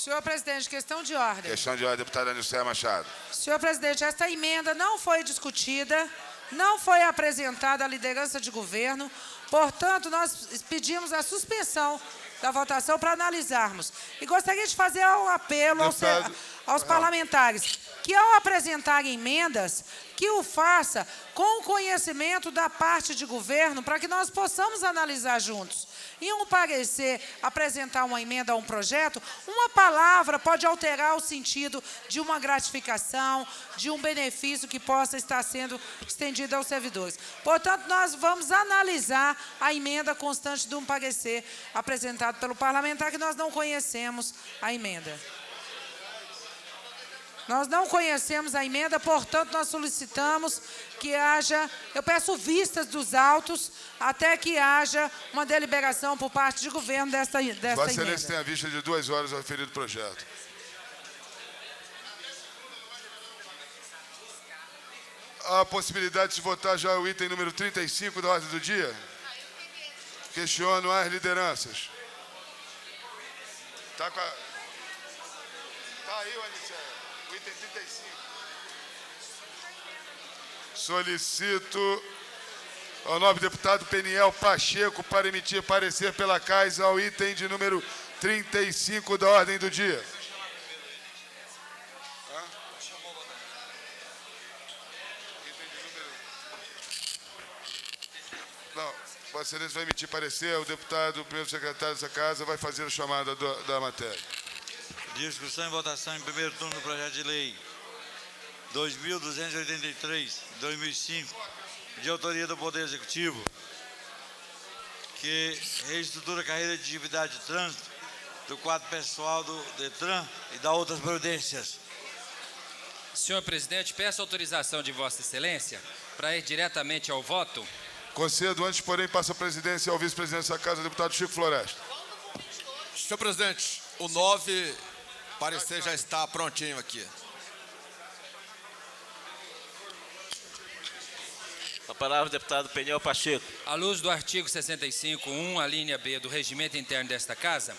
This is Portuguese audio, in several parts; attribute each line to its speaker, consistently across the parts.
Speaker 1: Senhor presidente, questão de ordem.
Speaker 2: Questão de ordem, deputada Nilceia Machado.
Speaker 1: Senhor presidente, esta emenda não foi discutida, não foi apresentada à liderança de governo, portanto, nós pedimos a suspensão da votação para analisarmos. E gostaria de fazer um apelo aos parlamentares que, ao apresentarem emendas, que o faça com conhecimento da parte de governo, para que nós possamos analisar juntos. Em um parecer, apresentar uma emenda a um projeto, uma palavra pode alterar o sentido de uma gratificação, de um benefício que possa estar sendo estendido aos servidores. Portanto, nós vamos analisar a emenda constante de um parecer apresentado pelo parlamentar, que nós não conhecemos a emenda. Nós não conhecemos a emenda, portanto, nós solicitamos que haja, eu peço vistas dos autos, até que haja uma deliberação por parte de governo desta emenda.
Speaker 2: Vossa Excelência tem a vista de 2 horas ao referido projeto. Há a possibilidade de votar já o item número 35 da ordem do dia? Questiono as lideranças. Tá aí, Aniceia. O item 35. Solicito ao nobre deputado Peniel Pacheco para emitir parecer pela CAIS ao item de número 35 da ordem do dia. Não, Vossa Excelência vai emitir parecer, o deputado, o primeiro secretário dessa casa, vai fazer a chamada da matéria.
Speaker 3: Discussão e votação em primeiro turno do projeto de lei 2.283/2005, de autoria do Poder Executivo, que reestrutura a carreira de atividade de trânsito do quadro pessoal do DETRAN e da outras providências.
Speaker 4: Senhor presidente, peço autorização de Vossa Excelência para ir diretamente ao voto.
Speaker 2: Concedo, antes, porém, passo a presidência ao vice-presidente dessa casa, o deputado Chico Floresta.
Speaker 5: Senhor presidente, o 9, parecer já está prontinho aqui.
Speaker 6: A palavra, deputado Peniel Pacheco.
Speaker 4: À luz do artigo 65(1), a linha B do Regimento Interno desta Casa,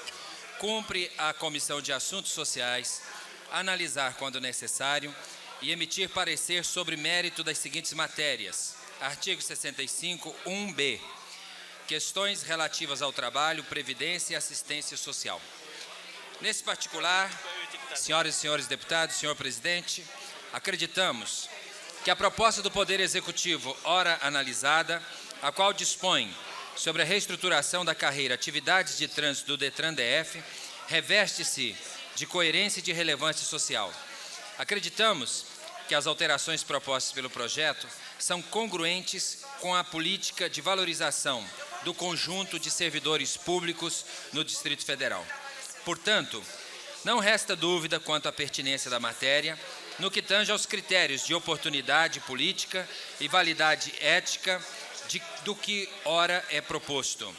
Speaker 4: cumpre a Comissão de Assuntos Sociais analisar, quando necessário, e emitir parecer sobre mérito das seguintes matérias. Artigo 65(1)(b). Questões relativas ao trabalho, previdência e assistência social. Nesse particular, senhoras e senhores deputados, senhor presidente, acreditamos que a proposta do Poder Executivo, ora analisada, a qual dispõe sobre a reestruturação da carreira Atividades de Trânsito do DETRAN-DF, reveste-se de coerência e de relevância social. Acreditamos que as alterações propostas pelo projeto são congruentes com a política de valorização do conjunto de servidores públicos no Distrito Federal. Portanto, não resta dúvida quanto à pertinência da matéria, no que tange aos critérios de oportunidade política e validade ética do que ora é proposto.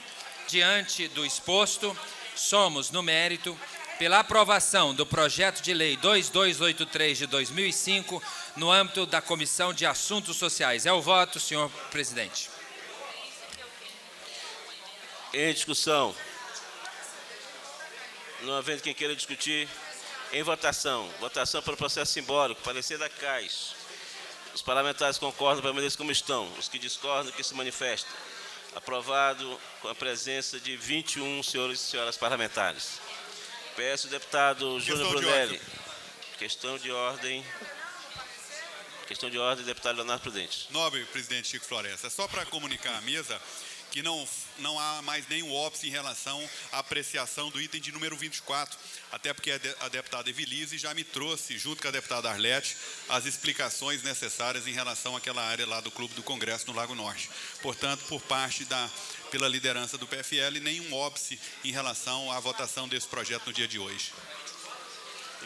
Speaker 4: Diante do exposto, somos, no mérito, pela aprovação do projeto de lei 2283 de 2005, no âmbito da Comissão de Assuntos Sociais. É o voto, senhor presidente.
Speaker 6: Em discussão. Não havendo quem queira discutir, em votação. Votação pelo processo simbólico. Parecer da CAIS. Os parlamentares concordam, permaneçam como estão. Os que discordam, que se manifestem. Aprovado com a presença de 21 senhores e senhoras parlamentares. Peço o deputado Júnior Brunelli. Questão de ordem. Questão de ordem, deputado Leonardo Prudente.
Speaker 7: Nobre presidente Chico Floresta, só para comunicar à mesa que não há mais nenhum óbice em relação à apreciação do item de número 24, até porque a deputada Evilise já me trouxe, junto com a deputada Arlete, as explicações necessárias em relação àquela área lá do Clube do Congresso no Lago Norte. Portanto, pela liderança do PFL, nenhum óbice em relação à votação desse projeto no dia de hoje.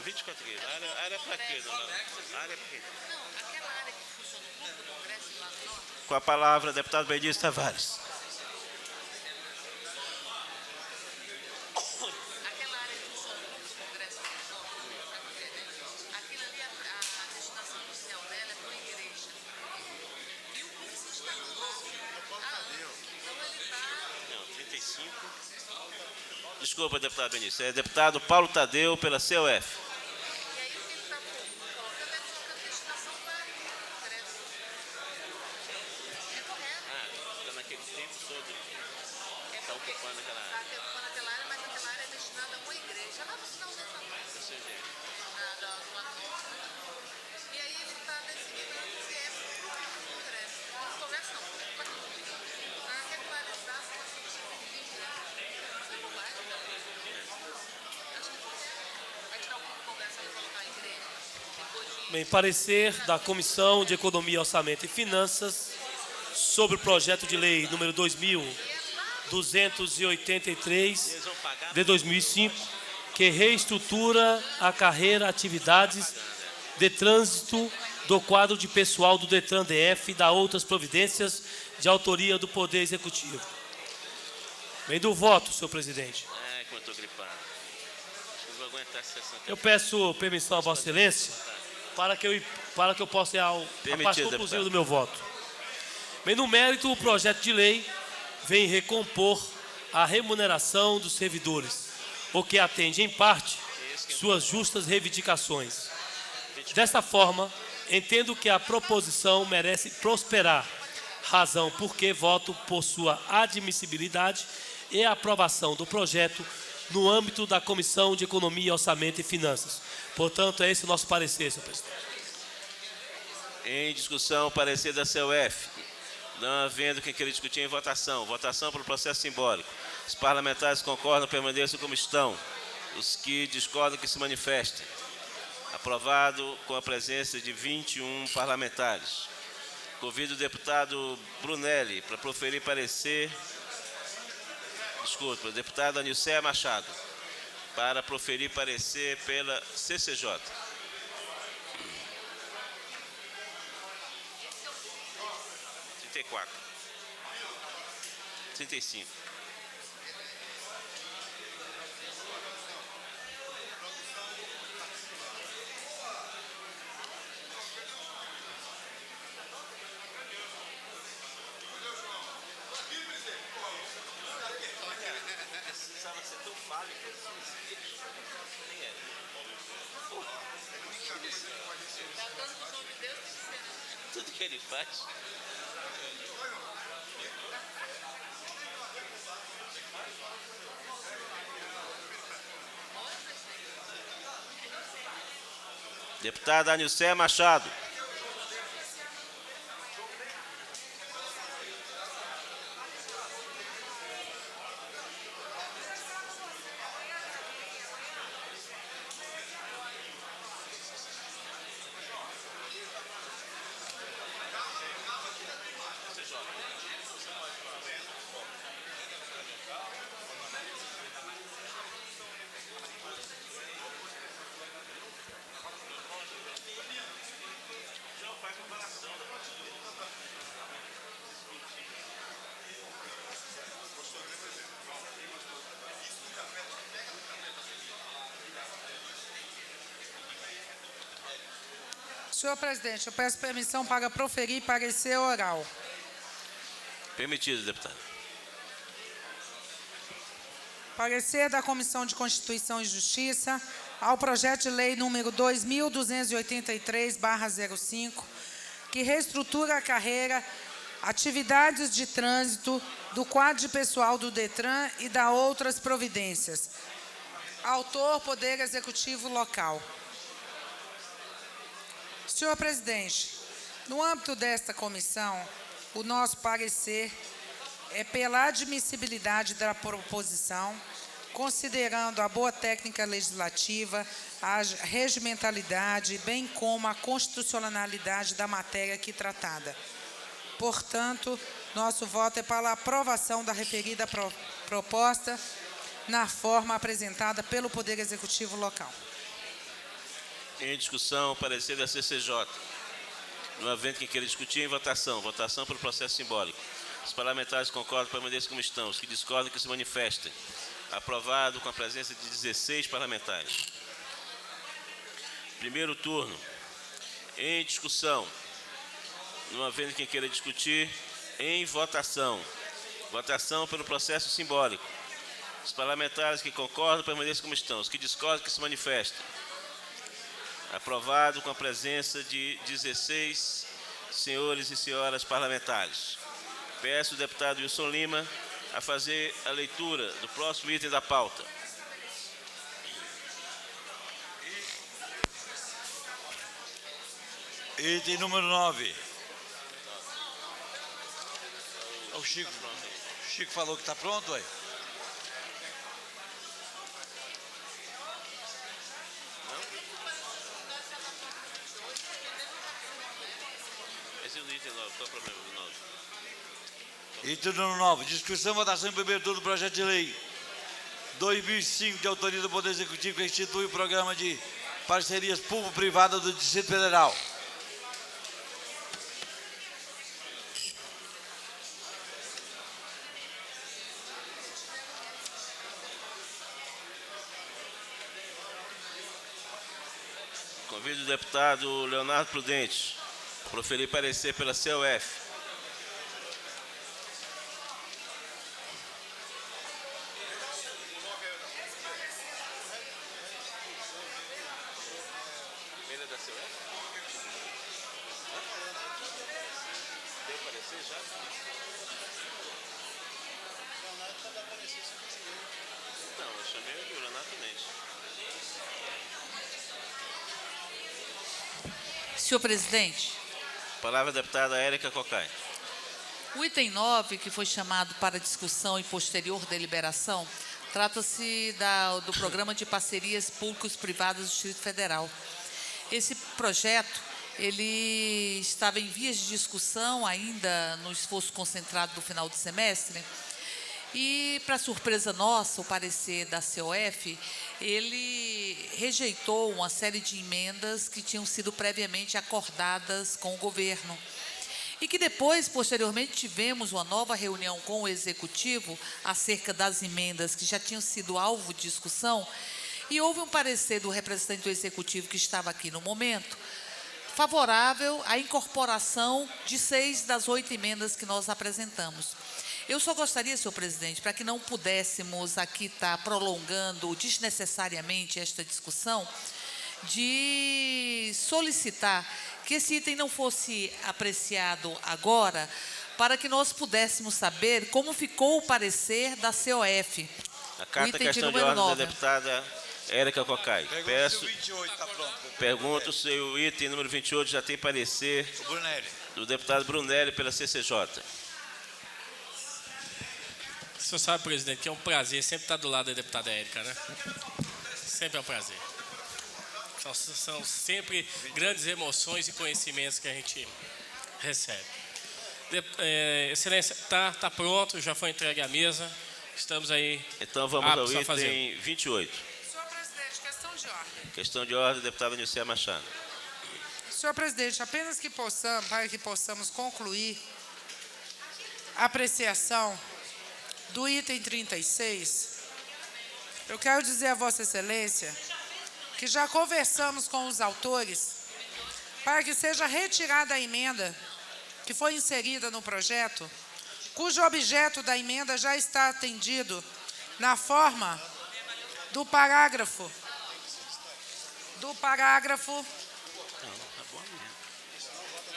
Speaker 6: 24 aqui. A área para quê, dona? A área para quê?
Speaker 8: Não, aquela área que funciona no Clube do Congresso lá no Norte.
Speaker 6: Com a palavra, deputado Benedito Tavares.
Speaker 8: Aquela área que funciona no Clube do Congresso lá no Norte, está compreendendo? Aquilo ali, a destinação inicial dela é para uma igreja. E o clube se instalou lá. Então ele está...
Speaker 6: Não, 35. Desculpa, deputado Benício. É deputado Paulo Tadeu, pela CUF.
Speaker 8: E aí o que ele está colocando é colocando destinação para ingresso. É correto.
Speaker 6: Está naquele tempo todo.
Speaker 8: É
Speaker 6: Está
Speaker 8: porque
Speaker 6: ocupando aquela
Speaker 8: está
Speaker 6: área.
Speaker 8: ocupando aquela área, mas aquela área é destinada a uma igreja. Lá no final dessa do anúncio. E aí ele está decidindo se é congresso. Congresso não, para regularizar a situação dos convites. Você não vai, acho que vai tirar o congresso e colocar a igreja. Depois de
Speaker 9: Bem, parecer da Comissão de Economia, Orçamento e Finanças sobre o projeto de lei número 2283 de 2005, que reestrutura a carreira, atividades de trânsito do quadro de pessoal do Detran DF e da outras providências de autoria do Poder Executivo. Bem, do voto, senhor presidente.
Speaker 6: Como eu estou gripado. Acho que não vou aguentar essa sessão.
Speaker 9: Eu peço permissão a Vossa Excelência para que eu possa ir à parte conclusiva do meu voto. Bem, no mérito, o projeto de lei vem recompor a remuneração dos servidores, o que atende, em parte, suas justas reivindicações. Desta forma, entendo que a proposição merece prosperar, razão porque voto por sua admissibilidade e aprovação do projeto no âmbito da Comissão de Economia, Orçamento e Finanças. Portanto, é esse o nosso parecer, senhor presidente.
Speaker 6: Em discussão, o parecer da CUF. Não havendo quem queira discutir em votação. Votação pelo processo simbólico. Os parlamentares concordam, permaneçam como estão. Os que discordam, que se manifestem. Aprovado com a presença de 21 parlamentares. Convido o deputado Brunelli para proferir parecer. Desculpa, o deputado Anilcea Machado, para proferir parecer pela CCJ. Trinta e 35. Tudo que ele faz. Deputada Anilcea Machado.
Speaker 1: Senhor presidente, eu peço permissão para proferir parecer oral.
Speaker 6: Permitido, deputado.
Speaker 1: Parecer da Comissão de Constituição e Justiça ao projeto de lei número 2283/05, que reestrutura a carreira, atividades de trânsito do quadro de pessoal do Detran e da outras providências. Autor, Poder Executivo Local. Senhor presidente, no âmbito desta comissão, o nosso parecer é pela admissibilidade da proposição, considerando a boa técnica legislativa, a regimentalidade, bem como a constitucionalidade da matéria aqui tratada. Portanto, nosso voto é para a aprovação da referida proposta na forma apresentada pelo Poder Executivo Local.
Speaker 6: Em discussão, o parecer da CCJ. Não havendo quem queira discutir, em votação. Votação pelo processo simbólico. Os parlamentares concordam, permaneçam como estão. Os que discordam, que se manifestem. Aprovado com a presença de 16 parlamentares. Primeiro turno. Em discussão. Não havendo quem queira discutir, em votação. Votação pelo processo simbólico. Os parlamentares que concordam permaneçam como estão. Os que discordam que se manifestem. Aprovado com a presença de 16 senhores e senhoras parlamentares. Peço ao deputado Wilson Lima a fazer a leitura do próximo item da pauta.
Speaker 3: Item número 9. O Chico falou que está pronto, aí.
Speaker 6: Esse é o item 9. Qual é o problema do 9?
Speaker 3: Item número 9. Discussão, votação e primeiro turno do projeto de lei 2005, de autoria do Poder Executivo, que institui o programa de parcerias público-privadas do Distrito Federal.
Speaker 6: Convido o deputado Leonardo Prudente a proferir parecer pela COF. Ele é da COF? Deu parecer já? Não, eu chamei o Leonardo Prudente.
Speaker 10: Senhor presidente.
Speaker 6: Palavra da deputada Érica Cocai.
Speaker 10: O item 9, que foi chamado para discussão e posterior deliberação, trata-se do Programa de Parcerias Públicos-Privadas do Distrito Federal. Esse projeto, ele estava em vias de discussão ainda no esforço concentrado do final do semestre, e, para surpresa nossa, o parecer da COF, ele rejeitou uma série de emendas que tinham sido previamente acordadas com o governo. E que depois, posteriormente, tivemos uma nova reunião com o Executivo acerca das emendas que já tinham sido alvo de discussão, e houve um parecer do representante do Executivo que estava aqui no momento, favorável à incorporação de 6 das 8 emendas que nós apresentamos. Eu só gostaria, senhor presidente, para que não pudéssemos aqui estar prolongando desnecessariamente esta discussão, de solicitar que esse item não fosse apreciado agora, para que nós pudéssemos saber como ficou o parecer da COF.
Speaker 6: A carta questão de ordem da deputada Érica Cocai. Peço. Pergunto se o item número 28 já tem parecer do deputado Brunelli pela CCJ.
Speaker 9: O senhor sabe, presidente, que é um prazer sempre estar do lado da deputada Érica, né? Sempre é um prazer. São sempre grandes emoções e conhecimentos que a gente recebe. Excelência, está pronto, já foi entregue à mesa. Estamos aí.
Speaker 6: Então vamos ao item 28.
Speaker 1: Senhor presidente, questão de ordem.
Speaker 6: Questão de ordem, deputada Nilce Machado.
Speaker 1: Senhor presidente, apenas para que possamos concluir a apreciação do item 36, eu quero dizer a Vossa Excelência que já conversamos com os autores para que seja retirada a emenda que foi inserida no projeto, cujo objeto da emenda já está atendido na forma do parágrafo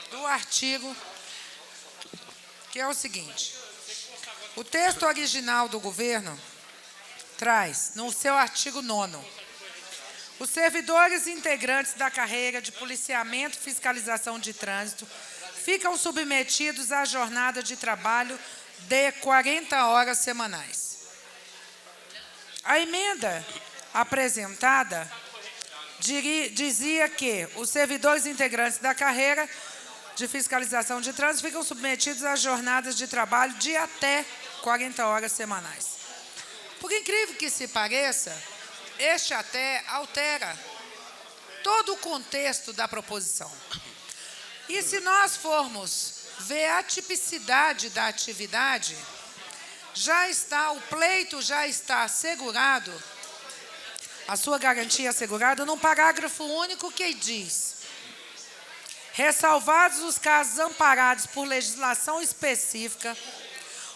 Speaker 1: do artigo, que é o seguinte: o texto original do governo traz, no seu artigo 9º, os servidores integrantes da carreira de policiamento e fiscalização de trânsito ficam submetidos à jornada de trabalho de 40 horas semanais. A emenda apresentada dizia que os servidores integrantes da carreira de fiscalização de trânsito ficam submetidos a jornadas de trabalho de até 40 horas semanais. Por incrível que se pareça, este até altera todo o contexto da proposição. E se nós formos ver a tipicidade da atividade, o pleito já está assegurado, a sua garantia assegurada, num parágrafo único que diz: ressalvados os casos amparados por legislação específica,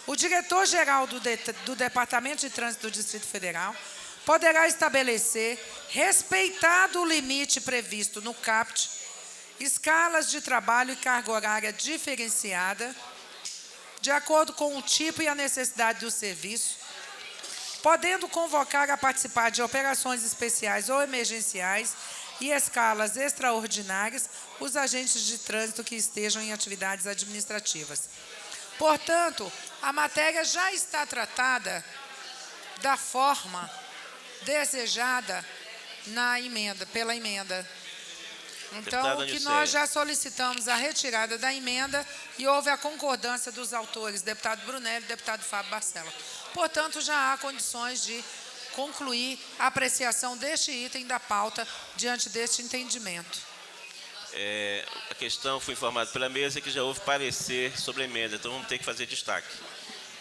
Speaker 1: o diretor-geral do Departamento de Trânsito do Distrito Federal poderá estabelecer, respeitado o limite previsto no CAPT, escalas de trabalho e carga horária diferenciada, de acordo com o tipo e a necessidade do serviço, podendo convocar a participar de operações especiais ou emergenciais e escalas extraordinárias os agentes de trânsito que estejam em atividades administrativas. Portanto, a matéria já está tratada da forma desejada na emenda, pela emenda. Então, o que nós já solicitamos a retirada da emenda e houve a concordância dos autores, deputado Brunelli e deputado Fábio Barcelo. Portanto, já há condições de concluir a apreciação deste item da pauta diante deste entendimento.
Speaker 6: A questão foi informada pela mesa que já houve parecer sobre a emenda, então vamos ter que fazer destaque.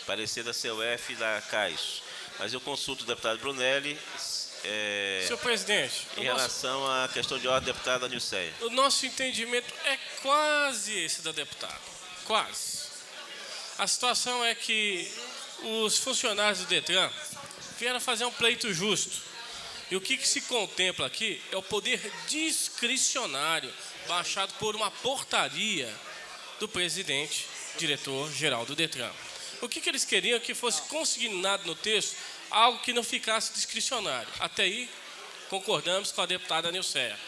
Speaker 6: Parecer da CUF e da CAIS. Mas eu consulto o deputado Brunelli.
Speaker 11: Senhor presidente,
Speaker 6: em relação à questão de ordem, deputada Nilceia.
Speaker 11: O nosso entendimento é quase esse da deputada. Quase. A situação é que os funcionários do DETRAN vieram fazer um pleito justo. E o que se contempla aqui é o poder discricionário baixado por uma portaria do presidente, diretor-geral do DETRAN. O que eles queriam que fosse consignado no texto algo que não ficasse discricionário. Até aí, concordamos com a deputada Nilceia.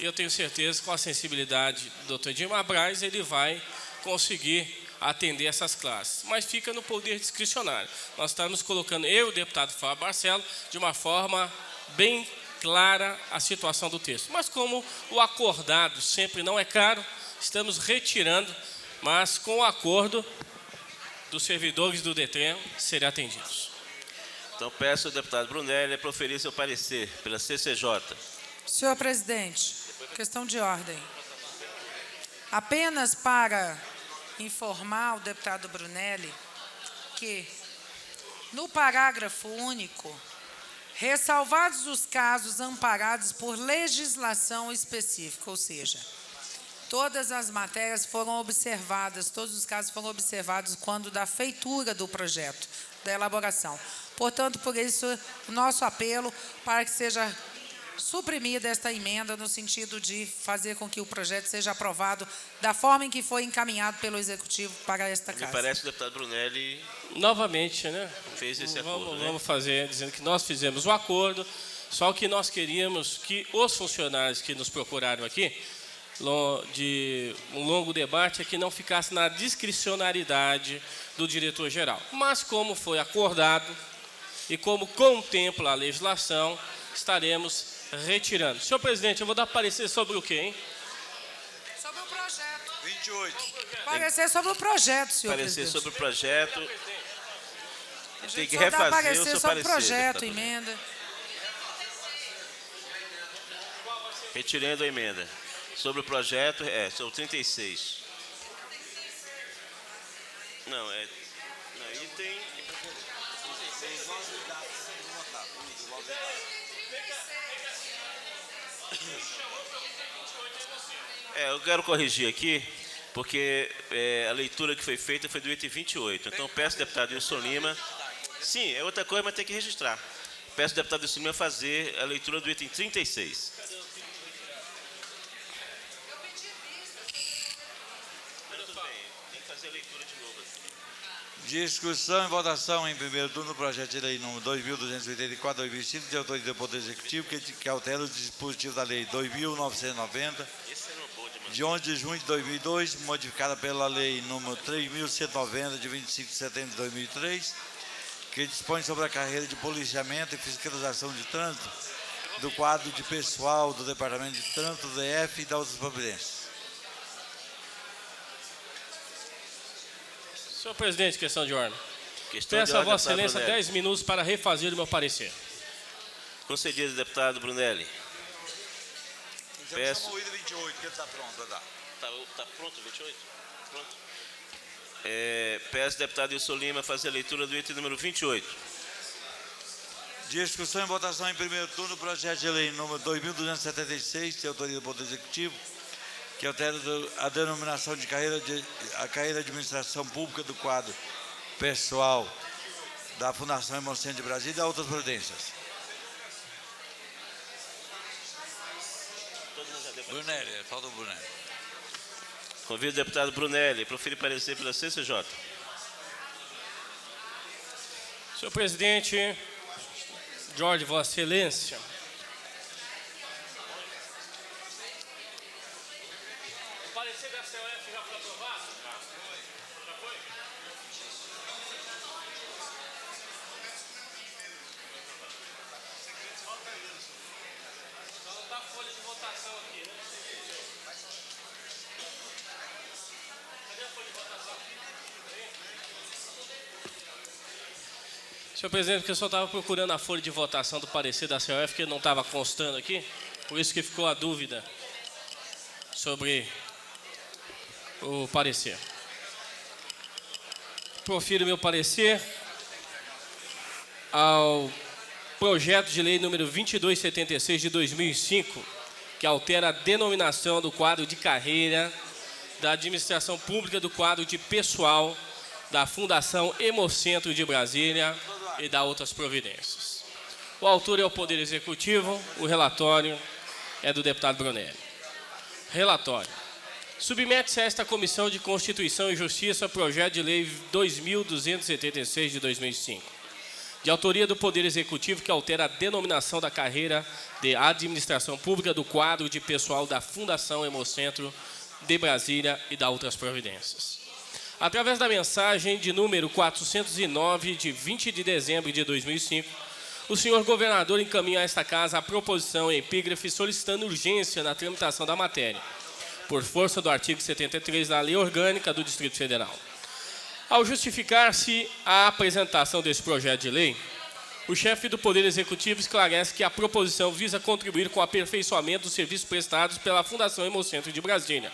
Speaker 11: E eu tenho certeza que com a sensibilidade do Dr. Edmar Braz, ele vai conseguir atender essas classes. Mas fica no poder discricionário. Nós estamos colocando, eu e o deputado Fábio Barcelo, de uma forma bem clara a situação do texto. Mas como o acordado sempre não é caro, estamos retirando, mas com o acordo dos servidores do DETRAN serem atendidos.
Speaker 6: Então, peço ao deputado Brunelli a proferir seu parecer pela CCJ.
Speaker 1: Senhor presidente, questão de ordem. Apenas para informar o deputado Brunelli que, no parágrafo único, ressalvados os casos amparados por legislação específica, ou seja, todas as matérias foram observadas, todos os casos foram observados quando da feitura do projeto, da elaboração. Portanto, por isso, o nosso apelo para que seja suprimida esta emenda no sentido de fazer com que o projeto seja aprovado da forma em que foi encaminhado pelo Executivo para esta casa.
Speaker 6: Me parece que o deputado Brunelli
Speaker 11: novamente, né?
Speaker 6: Fez esse acordo, né?
Speaker 11: Vamos fazer, dizendo que nós fizemos o acordo, só que nós queríamos que os funcionários que nos procuraram aqui, de um longo debate, é que não ficasse na discricionariedade do diretor-geral. Mas como foi acordado e como contempla a legislação, estaremos retirando. Senhor presidente, eu vou dar parecer sobre o quê, hein?
Speaker 1: Sobre o projeto.
Speaker 5: 28.
Speaker 1: Parecer sobre o projeto, senhor
Speaker 6: parecer
Speaker 1: presidente.
Speaker 6: sobre o projeto. Tem que
Speaker 1: Só dá
Speaker 6: refazer
Speaker 1: parecer
Speaker 6: o seu
Speaker 1: sobre
Speaker 6: parecer.
Speaker 1: o projeto,
Speaker 6: deputado.
Speaker 1: emenda.
Speaker 6: Retirando a emenda. Sobre o projeto, sobre o 36. Não, item... Eu quero corrigir aqui, porque a leitura que foi feita foi do item 28. Então, peço ao deputado Wilson Lima... Sim, é outra coisa, mas tem que registrar. Peço ao deputado Wilson Lima fazer a leitura do item 36.
Speaker 3: Discussão e votação em primeiro turno do projeto de lei número 2.284/2005, de autoria do Poder Executivo, que altera os dispositivos da lei 2.990, de 11 de junho de 2002, modificada pela lei número 3.190, de 25 de setembro de 2003, que dispõe sobre a carreira de policiamento e fiscalização de trânsito do quadro de pessoal do Departamento de Trânsito, do DF e da outras providências.
Speaker 11: Senhor presidente, questão de ordem.
Speaker 6: Questão
Speaker 11: Peço
Speaker 6: de
Speaker 11: a
Speaker 6: ordem,
Speaker 11: Vossa Excelência
Speaker 6: Brunelli.
Speaker 11: 10 minutos para refazer o meu parecer.
Speaker 6: Concedido, deputado Brunelli. Peço...
Speaker 5: Chama o item 28, que ele está pronto, tá?
Speaker 6: Está pronto o 28? Pronto. Peço ao deputado Wilson Lima fazer a leitura do item número 28.
Speaker 3: Discussão e votação em primeiro turno do projeto de lei número 2.276, de autoria do Poder Executivo, que altera a denominação de carreira de administração pública do quadro pessoal da Fundação Hemocentro de Brasília e da outras providências. Brunelli, falta o Brunelli.
Speaker 6: Convido o deputado Brunelli, profere parecer pela CCJ.
Speaker 11: Senhor presidente, Jorge, Vossa Excelência, o parecer da COF já foi aprovado? Já foi? Só não está a folha de votação aqui, né? Cadê a folha de votação? Senhor presidente, porque eu só estava procurando a folha de votação do parecer da COF, que não estava constando aqui, por isso que ficou a dúvida sobre o parecer. Profiro meu parecer ao projeto de lei número 2276 de 2005, que altera a denominação do quadro de carreira da administração pública do quadro de pessoal da Fundação Hemocentro de Brasília e da outras providências. O autor é o Poder Executivo, o relatório é do deputado Brunelli. Relatório. Submete-se a esta Comissão de Constituição e Justiça projeto de lei 2.276 de 2005, de autoria do Poder Executivo, que altera a denominação da carreira de administração pública do quadro de pessoal da Fundação Hemocentro de Brasília e da outras providências. Através da mensagem de número 409, de 20 de dezembro de 2005, o senhor governador encaminha a esta casa a proposição em epígrafe solicitando urgência na tramitação da matéria, por força do artigo 73 da Lei Orgânica do Distrito Federal. Ao justificar-se a apresentação desse projeto de lei, o chefe do Poder Executivo esclarece que a proposição visa contribuir com o aperfeiçoamento dos serviços prestados pela Fundação Hemocentro de Brasília,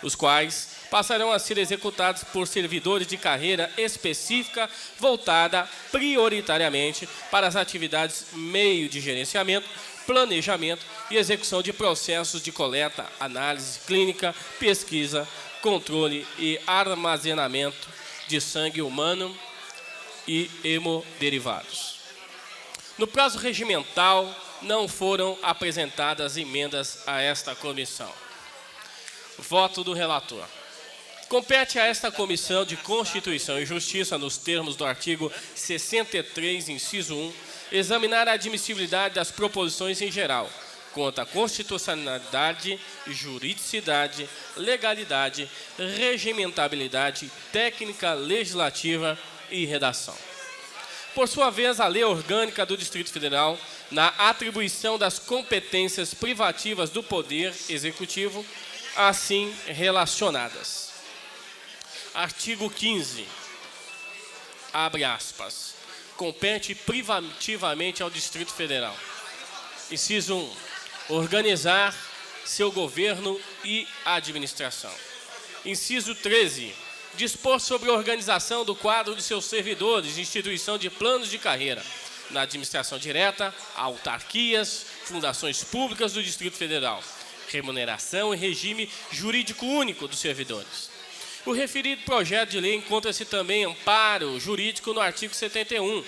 Speaker 11: os quais passarão a ser executados por servidores de carreira específica voltada prioritariamente para as atividades meio de gerenciamento, planejamento e execução de processos de coleta, análise clínica, pesquisa, controle e armazenamento de sangue humano e hemoderivados. No prazo regimental, não foram apresentadas emendas a esta comissão. Voto do relator. Compete a esta Comissão de Constituição e Justiça, nos termos do artigo 63, inciso 1, examinar a admissibilidade das proposições em geral, quanto à constitucionalidade, juridicidade, legalidade, regimentabilidade, técnica legislativa e redação. Por sua vez, a Lei Orgânica do Distrito Federal, na atribuição das competências privativas do Poder Executivo, assim relacionadas. Artigo 15, abre aspas, compete privativamente ao Distrito Federal. Inciso 1, organizar seu governo e administração. Inciso 13, dispor sobre a organização do quadro de seus servidores, instituição de planos de carreira, na administração direta, autarquias, fundações públicas do Distrito Federal, remuneração e regime jurídico único dos servidores. O referido projeto de lei encontra-se também amparo jurídico no artigo 71,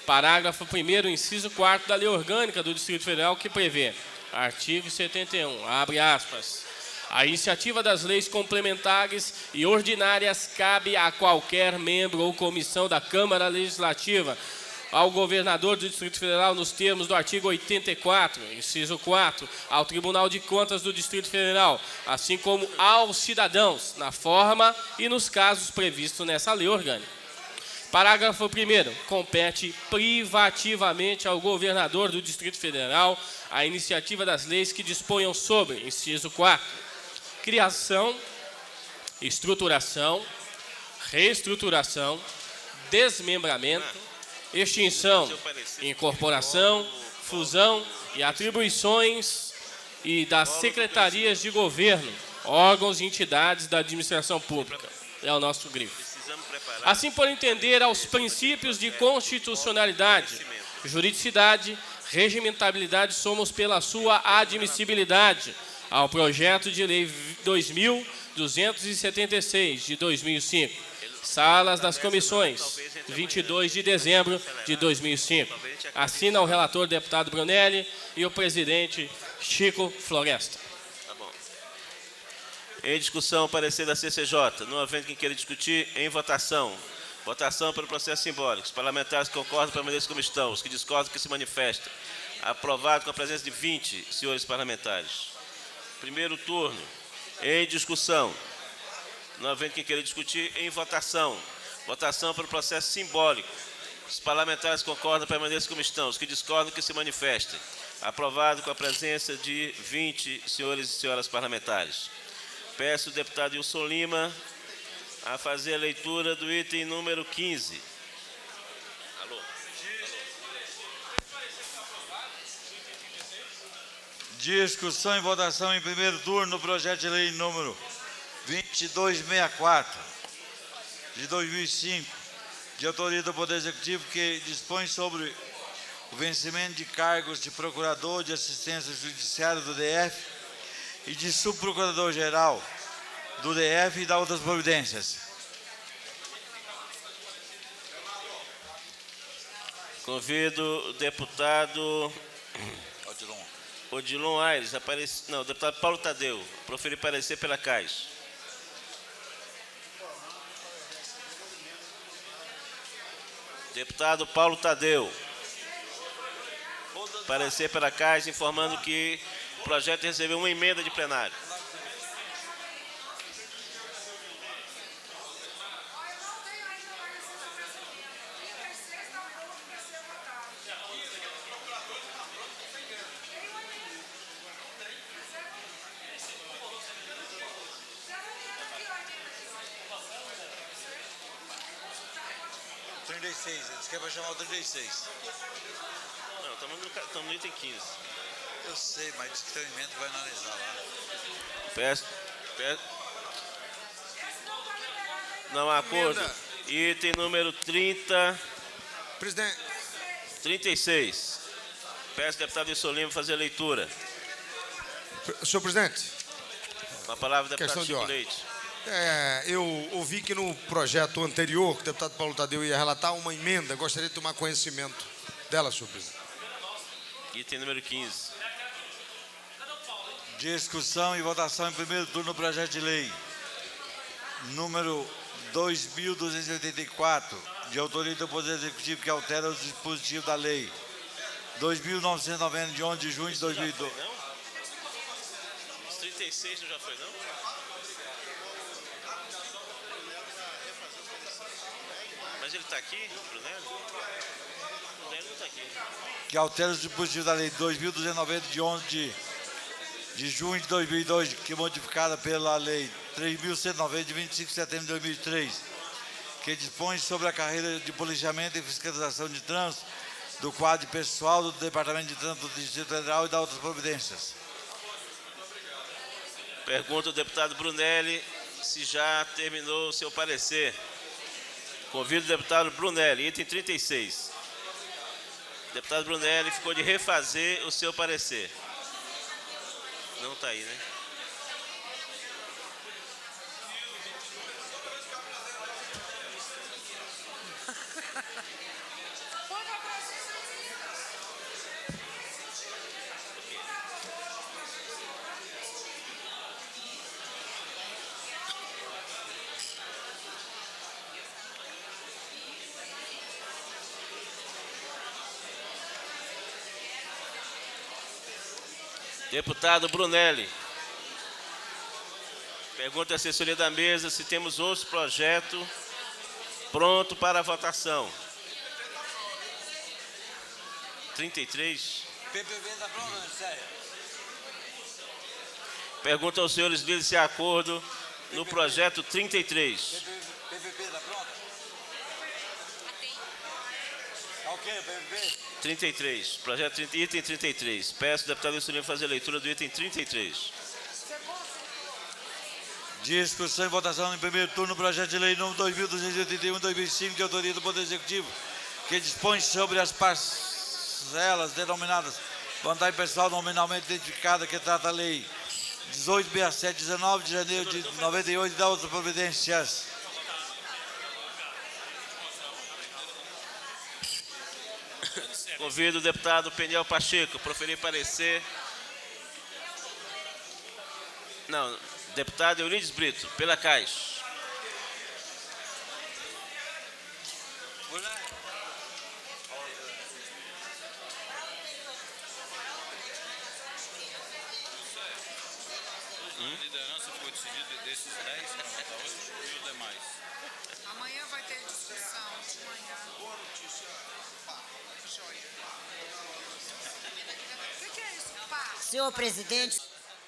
Speaker 11: parágrafo 1º, inciso 4º da Lei Orgânica do Distrito Federal, que prevê, artigo 71, abre aspas, a iniciativa das leis complementares e ordinárias cabe a qualquer membro ou comissão da Câmara Legislativa, ao governador do Distrito Federal, nos termos do artigo 84, inciso 4, ao Tribunal de Contas do Distrito Federal, assim como aos cidadãos, na forma e nos casos previstos nessa lei orgânica. Parágrafo 1º. Compete privativamente ao governador do Distrito Federal a iniciativa das leis que disponham sobre, inciso 4, criação, estruturação, reestruturação, desmembramento, extinção, incorporação, fusão e atribuições e das secretarias de governo, órgãos e entidades da administração pública. É o nosso grifo. Assim, por entender aos princípios de constitucionalidade, juridicidade, regimentabilidade, somos pela sua admissibilidade ao projeto de lei 2.276 de 2005, Salas das Comissões, 22 de dezembro de 2005. Assina o relator deputado Brunelli e o presidente Chico Floresta.
Speaker 6: Tá bom. Em discussão, parecer da CCJ. Não havendo quem queira discutir, em votação. Votação pelo processo simbólico. Os parlamentares que concordam permaneçam como estão. Os que discordam que se manifestem. Aprovado com a presença de 20 senhores parlamentares. Primeiro turno. Em discussão. Não havendo quem queira discutir, em votação. Votação pelo processo simbólico. Os parlamentares que concordam permaneçam como estão. Os que discordam que se manifestem. Aprovado com a presença de 20 senhores e senhoras parlamentares. Peço ao deputado Wilson Lima a fazer a leitura do item número 15. Alô?
Speaker 3: Discussão e votação em primeiro turno do projeto de lei número 2264, de 2005, de autoria do Poder Executivo, que dispõe sobre o vencimento de cargos de procurador de assistência judiciária do DF e de subprocurador-geral do DF e da outras providências.
Speaker 6: Convido o deputado Odilon Aires, o deputado Paulo Tadeu, proferir parecer pela CAIS. Deputado Paulo Tadeu, parecer pela CAIS, informando que o projeto recebeu uma emenda de plenário.
Speaker 3: Eles querem chamar o 36.
Speaker 6: Não, estamos no item 15.
Speaker 3: Eu sei, mas diz que tem emenda, vai analisar lá.
Speaker 6: Peço. Não há acordo. Item número 30.
Speaker 5: Presidente.
Speaker 6: 36. Peço ao deputado Wilson Lima fazer a leitura.
Speaker 5: Senhor presidente.
Speaker 6: Com a palavra, deputado
Speaker 5: Questão de
Speaker 6: Chico
Speaker 5: ordem.
Speaker 6: Leite.
Speaker 5: Eu ouvi que no projeto anterior, que o deputado Paulo Tadeu ia relatar uma emenda. Gostaria de tomar conhecimento dela, senhor presidente.
Speaker 6: Item número 15.
Speaker 3: Discussão e votação em primeiro turno do projeto de lei número 2.284, de autoria do Poder Executivo, que altera os dispositivos da lei 2.990, de 11 de junho de 2002.
Speaker 6: Os 36 não já foi, não? Mas ele está aqui, Brunelli? O Brunelli não está aqui.
Speaker 3: Que altera os dispositivos da lei 2.290, de 11 de junho de 2002, que é modificada pela lei 3.190, de 25 de setembro de 2003, que dispõe sobre a carreira de policiamento e fiscalização de trânsito, do quadro pessoal do Departamento de Trânsito do Distrito Federal e da outras providências.
Speaker 6: Pergunta ao deputado Brunelli se já terminou o seu parecer. Convido o deputado Brunelli, item 36. O deputado Brunelli ficou de refazer o seu parecer. Não está aí, né? Deputado Brunelli. Pergunta à assessoria da mesa se temos outro projeto pronto para a votação. 33.
Speaker 3: PPV está pronto, sério.
Speaker 6: Pergunta aos senhores líderes se há acordo no projeto 33.
Speaker 3: PPV está pronto? Ok, PPV.
Speaker 6: 33. Projeto item 33. Peço ao deputado Wilson Lima fazer a leitura do item 33.
Speaker 3: Discussão e votação em primeiro turno do projeto de lei número 2.281/2005, de autoria do Poder Executivo, que dispõe sobre as parcelas denominadas vantagem pessoal nominalmente identificada, que trata a lei 18.67/19 de janeiro de 98 e da outras providências.
Speaker 6: Convido o deputado Peniel Pacheco a proferir parecer. Não, deputado Eurides Brito, pela Caixa.
Speaker 12: A liderança foi decidida desses 10 para votar hoje e os demais.
Speaker 8: Amanhã vai ter discussão de manhã. Boa notícia. Joia. O que é isso, pá?
Speaker 13: Senhor presidente,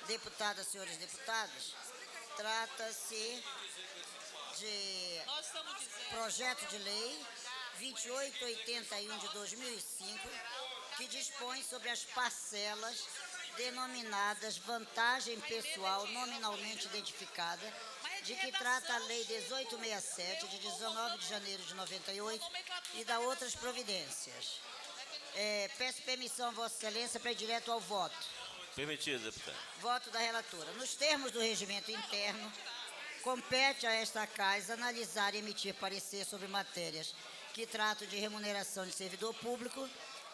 Speaker 13: deputadas, senhores deputados, trata-se de projeto de lei 2881 de 2005, que dispõe sobre as parcelas denominadas vantagem pessoal nominalmente identificada, de que trata a Lei 1867, de 19 de janeiro de 98, e da outras providências. Peço permissão, Vossa Excelência, para ir direto ao voto.
Speaker 6: Permitido, deputado.
Speaker 13: Voto da relatora. Nos termos do regimento interno, compete a esta Casa analisar e emitir parecer sobre matérias que tratam de remuneração de servidor público.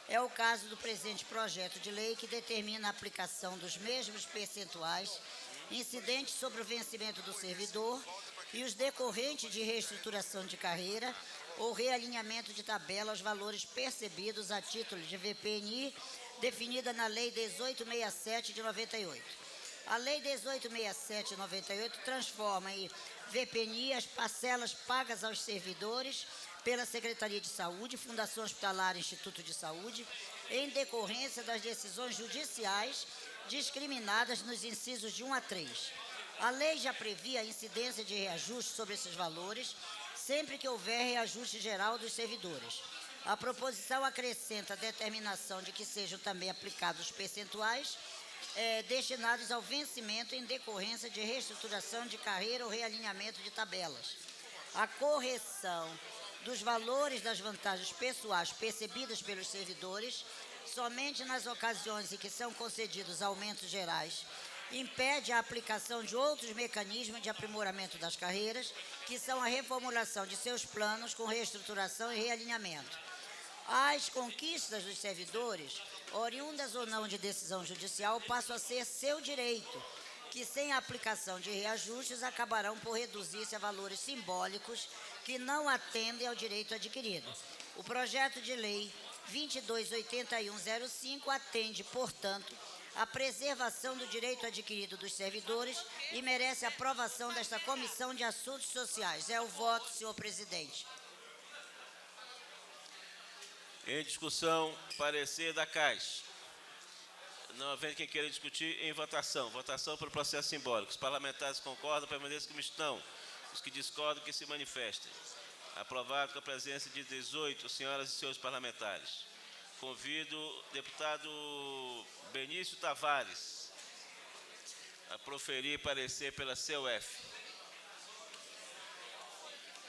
Speaker 13: É o caso do presente projeto de lei, que determina a aplicação dos mesmos percentuais incidentes sobre o vencimento do servidor e os decorrentes de reestruturação de carreira ou realinhamento de tabela aos valores percebidos a título de VPNI, definida na Lei 1867 de 98. A Lei 1867 de 98 transforma em VPNI as parcelas pagas aos servidores pela Secretaria de Saúde, Fundação Hospitalar e Instituto de Saúde, em decorrência das decisões judiciais discriminadas nos incisos de 1 a 3. A lei já previa a incidência de reajuste sobre esses valores, sempre que houver reajuste geral dos servidores. A proposição acrescenta a determinação de que sejam também aplicados percentuais destinados ao vencimento em decorrência de reestruturação de carreira ou realinhamento de tabelas. A correção dos valores das vantagens pessoais percebidas pelos servidores, somente nas ocasiões em que são concedidos aumentos gerais, impede a aplicação de outros mecanismos de aprimoramento das carreiras, que são a reformulação de seus planos com reestruturação e realinhamento. As conquistas dos servidores, oriundas ou não de decisão judicial, passam a ser seu direito, que sem a aplicação de reajustes acabarão por reduzir-se a valores simbólicos que não atendem ao direito adquirido. O projeto de lei 228105 atende, portanto, à preservação do direito adquirido dos servidores e merece a aprovação desta Comissão de Assuntos Sociais. É o voto, senhor presidente.
Speaker 6: Em discussão, parecer da Caixa. Não havendo quem queira discutir, em votação. Votação pelo processo simbólico. Os parlamentares concordam, permaneçam como estão. Os que discordam, que se manifestem. Aprovado com a presença de 18 senhoras e senhores parlamentares. Convido o deputado Benício Tavares a proferir parecer pela CUF.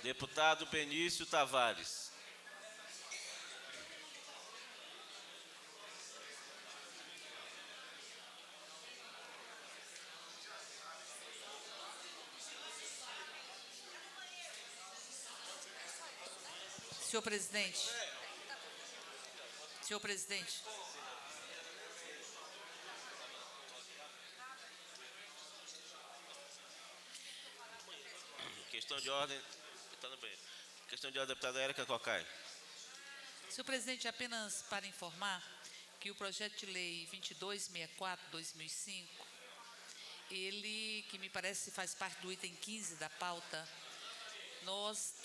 Speaker 6: Deputado Benício Tavares.
Speaker 10: Senhor presidente. Senhor presidente.
Speaker 6: Questão de ordem. Questão de ordem, deputada Érica Cocai.
Speaker 10: Senhor presidente, apenas para informar que o projeto de lei 2264/2005, ele, que me parece faz parte do item 15 da pauta, nós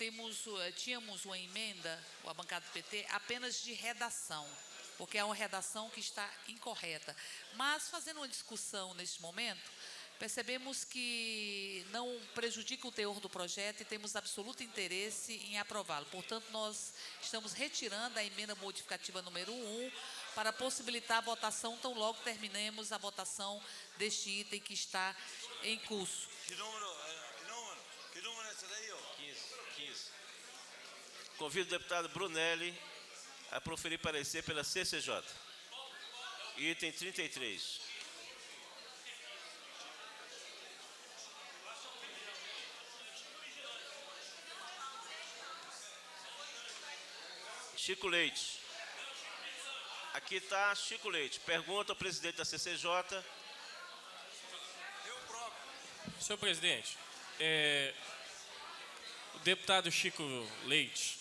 Speaker 10: tínhamos uma emenda, a bancada do PT, apenas de redação, porque é uma redação que está incorreta. Mas, fazendo uma discussão neste momento, percebemos que não prejudica o teor do projeto e temos absoluto interesse em aprová-lo. Portanto, nós estamos retirando a emenda modificativa número 1 para possibilitar a votação, tão logo terminemos a votação deste item que está em curso.
Speaker 6: Que número é esse daí, ó? 15. Convido o deputado Brunelli a proferir parecer pela CCJ. Item 33. Chico Leite. Aqui está Chico Leite. Pergunta ao presidente da CCJ.
Speaker 11: Senhor presidente, o deputado Chico Leite,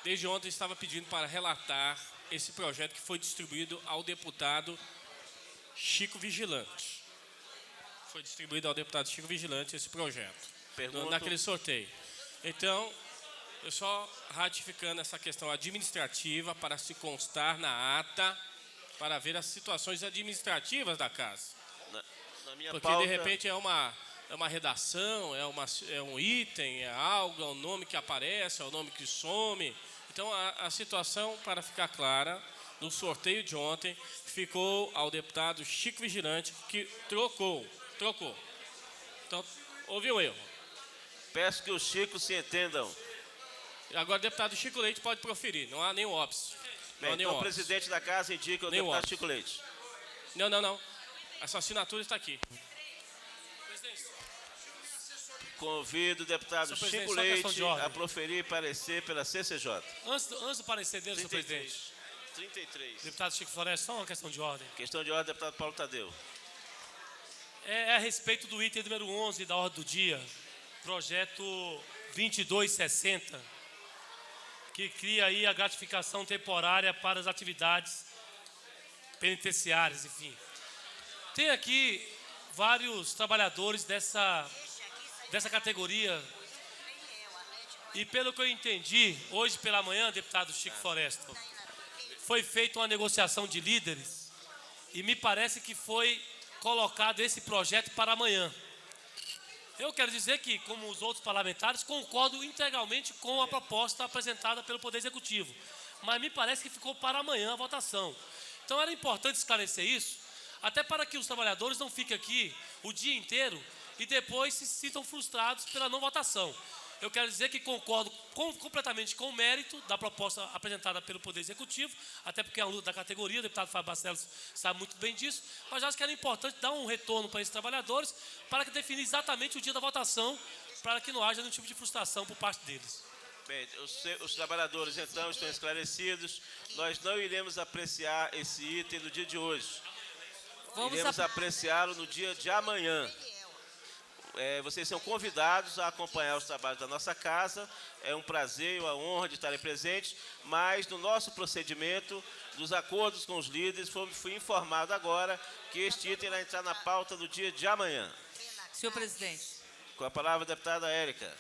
Speaker 11: desde ontem estava pedindo para relatar esse projeto que foi distribuído ao deputado Chico Vigilante. Foi distribuído ao deputado Chico Vigilante esse projeto, naquele sorteio. Então, eu só ratificando essa questão administrativa para se constar na ata, para ver as situações administrativas da casa.
Speaker 6: Na minha
Speaker 11: Porque,
Speaker 6: pauta,
Speaker 11: de repente, é uma redação, é um item, é algo, é um nome que aparece, é um nome que some. Então, a situação, para ficar clara, no sorteio de ontem, ficou ao deputado Chico Vigilante, que trocou. Então, houve um erro.
Speaker 6: peço que os Chicos se entendam.
Speaker 11: Agora, o deputado Chico Leite pode proferir, não há nenhum óbice.
Speaker 6: Bem, então, o presidente da casa indica o deputado Chico Leite.
Speaker 11: Não. Essa assinatura está aqui.
Speaker 6: Convido o deputado Chico Leite a proferir parecer pela CCJ.
Speaker 9: Antes do parecer dele, senhor presidente.
Speaker 6: 33.
Speaker 9: Deputado Chico Floresta, só uma questão de ordem.
Speaker 6: Questão de ordem, deputado Paulo Tadeu.
Speaker 9: É a respeito do item número 11 da ordem do dia, projeto 2260, que cria aí a gratificação temporária para as atividades penitenciárias, enfim. Tem aqui vários trabalhadores dessa categoria e, pelo que eu entendi, hoje pela manhã, deputado Chico Floresta, foi feita uma negociação de líderes e me parece que foi colocado esse projeto para amanhã. Eu quero dizer que, como os outros parlamentares, concordo integralmente com a proposta apresentada pelo Poder Executivo, mas me parece que ficou para amanhã a votação. Então era importante esclarecer isso, até para que os trabalhadores não fiquem aqui o dia inteiro e depois se sintam frustrados pela não votação. Eu quero dizer que concordo completamente com o mérito da proposta apresentada pelo Poder Executivo, até porque é uma luta da categoria, o deputado Fábio Barcelos sabe muito bem disso, mas acho que era importante dar um retorno para esses trabalhadores, para que definir exatamente o dia da votação, para que não haja nenhum tipo de frustração por parte deles.
Speaker 6: Bem, os trabalhadores, então, estão esclarecidos. Nós não iremos apreciar esse item no dia de hoje. Iremos apreciá-lo no dia de amanhã. Vocês são convidados a acompanhar os trabalhos da nossa casa. É um prazer e uma honra de estarem presentes, mas no nosso procedimento, dos acordos com os líderes, fui informado agora que este item irá entrar na pauta no dia de amanhã.
Speaker 10: Senhor presidente.
Speaker 6: Com a palavra, a deputada Érica.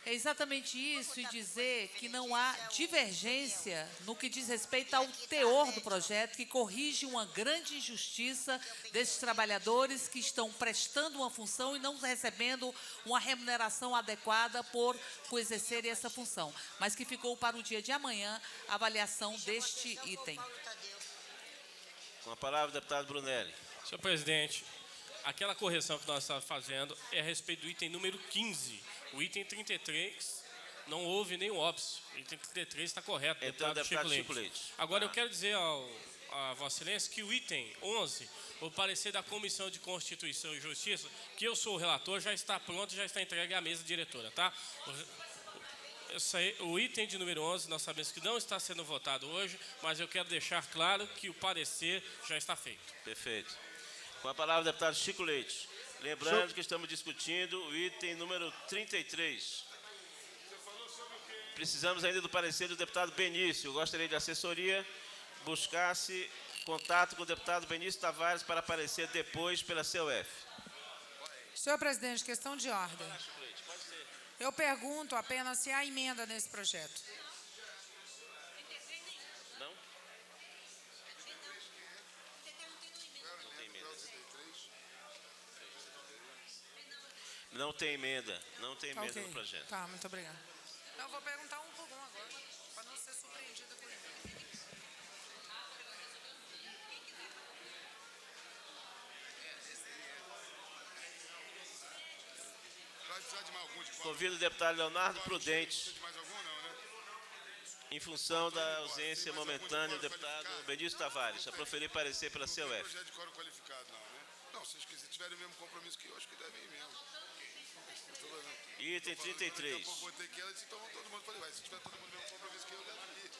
Speaker 10: É exatamente isso, e dizer que não há divergência no que diz respeito ao teor do projeto, que corrige uma grande injustiça desses trabalhadores que estão prestando uma função e não recebendo uma remuneração adequada por exercerem essa função, mas que ficou para o dia de amanhã a avaliação deste item.
Speaker 6: Com a palavra, deputado Brunelli.
Speaker 11: Senhor presidente, aquela correção que nós estamos fazendo é a respeito do item número 15. O item 33, não houve nenhum óbice. O item 33 está correto,
Speaker 6: então,
Speaker 11: deputado Chico Leite. Agora, eu quero dizer a Vossa Excelência que o item 11, o parecer da Comissão de Constituição e Justiça, que eu sou o relator, já está pronto, já está entregue à mesa diretora, tá? O item de número 11, nós sabemos que não está sendo votado hoje, mas eu quero deixar claro que o parecer já está feito.
Speaker 6: Perfeito. Com a palavra, deputado Chico Leite. Lembrando que estamos discutindo o item número 33. Precisamos ainda do parecer do deputado Benício. Eu gostaria de assessoria buscasse contato com o deputado Benício Tavares para aparecer depois pela CUF.
Speaker 1: Senhor presidente, questão de ordem. Eu pergunto apenas se há emenda nesse projeto.
Speaker 6: Não? Não tem emenda. Não tem emenda no projeto.
Speaker 1: Tá, muito obrigada. Então, eu vou perguntar um por um agora, para não ser surpreendido com emenda.
Speaker 6: Convido o deputado Leonardo Prudente, em função da ausência momentânea do deputado Benício Tavares, a proferir parecer pela CUF.
Speaker 2: Projeto de quórum qualificado, não, né? Não, se vocês tiverem o mesmo compromisso que eu, acho que devem ir mesmo.
Speaker 6: Item 33.
Speaker 2: Eu botei que ela disse, então todo mundo falei, se tiver todo mundo o mesmo compromisso que eu, deve ir.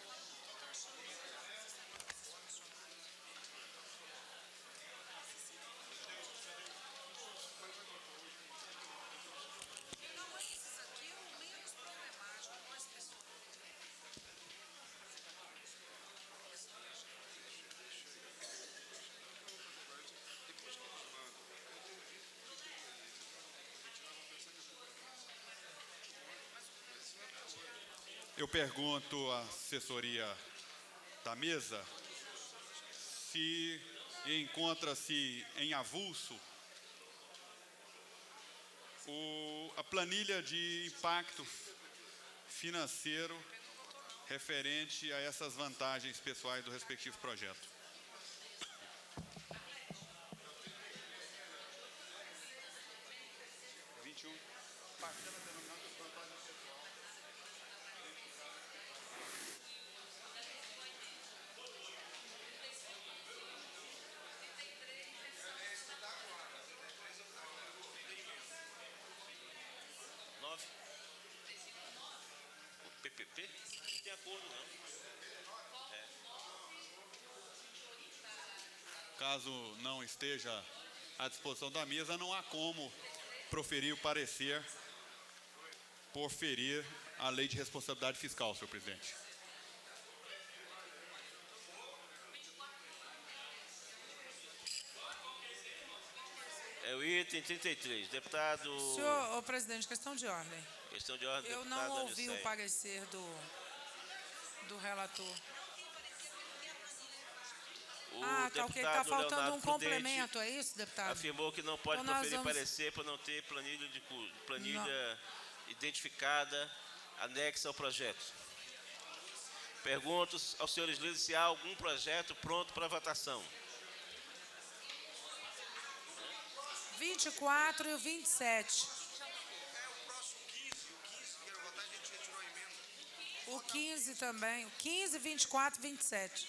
Speaker 7: eu pergunto à assessoria da mesa se encontra-se em avulso a planilha de impacto financeiro referente a essas vantagens pessoais do respectivo projeto.
Speaker 6: O PPP? Não tem acordo, não.
Speaker 7: Caso não esteja à disposição da mesa, não há como proferir o parecer por ferir a lei de responsabilidade fiscal, senhor presidente.
Speaker 6: É o item 33. Deputado...
Speaker 1: Senhor, presidente, questão de ordem.
Speaker 6: Questão de ordem,
Speaker 1: eu não ouvi o parecer do relator. Tá ok. Está faltando
Speaker 6: Leonardo
Speaker 1: um complemento, é isso, deputado?
Speaker 6: Afirmou que não pode
Speaker 1: então
Speaker 6: proferir parecer por não ter planilha identificada anexa ao projeto. Pergunto aos senhores líderes se há algum projeto pronto para votação.
Speaker 1: 24 e o 27. O 15 também. O 15, 24 e 27.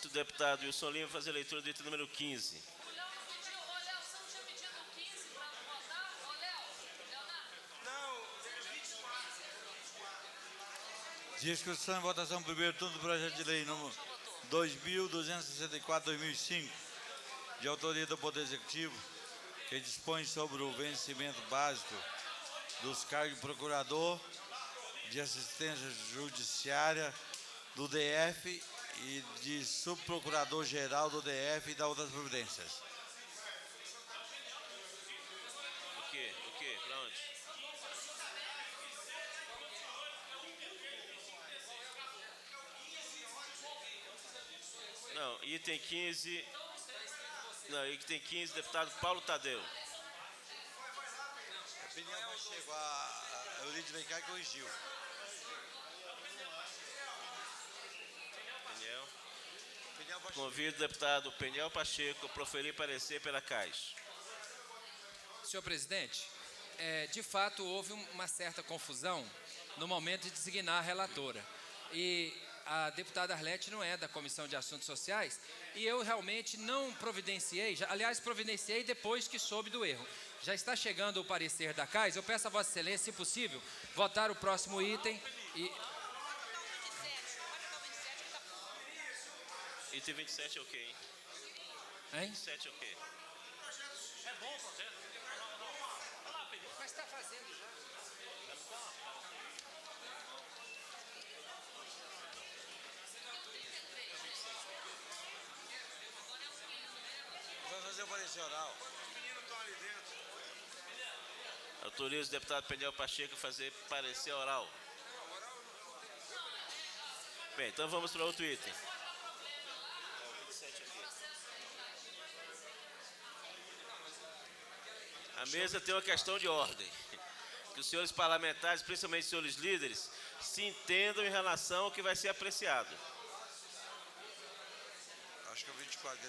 Speaker 6: O deputado Wilson Lima fazer a leitura do item número 15.
Speaker 3: Discussão e votação, primeiro turno do projeto de lei número 2.264/2005, de autoria do Poder Executivo, que dispõe sobre o vencimento básico dos cargos de procurador, de assistência judiciária do DF e de subprocurador-geral do DF e da outras providências.
Speaker 6: O quê? Para onde? Não, item 15. Não, item 15, deputado Paulo Tadeu.
Speaker 3: A opinião vai chegou, a Eurídio vem cá e corrigiu.
Speaker 6: Convido o deputado Peniel Pacheco a proferir parecer pela Caixa.
Speaker 4: Senhor presidente, de fato houve uma certa confusão no momento de designar a relatora. E a deputada Arlete não é da Comissão de Assuntos Sociais e eu realmente não providenciei, aliás, providenciei depois que soube do erro. Já está chegando o parecer da CAIS, eu peço a Vossa Excelência, se possível, votar o próximo item e...
Speaker 6: Item 27 é ok, hein?
Speaker 4: Hein?
Speaker 6: 27 é ok.
Speaker 9: É bom o processo.
Speaker 4: Mas está fazendo já.
Speaker 3: Vamos fazer o parecer oral.
Speaker 6: Autorizo o deputado Peniel Pacheco a fazer parecer oral. Bem, então vamos para outro item. A mesa tem uma questão de ordem. Que os senhores parlamentares, principalmente os senhores líderes, se entendam em relação ao que vai ser apreciado.
Speaker 3: Acho que é o 24.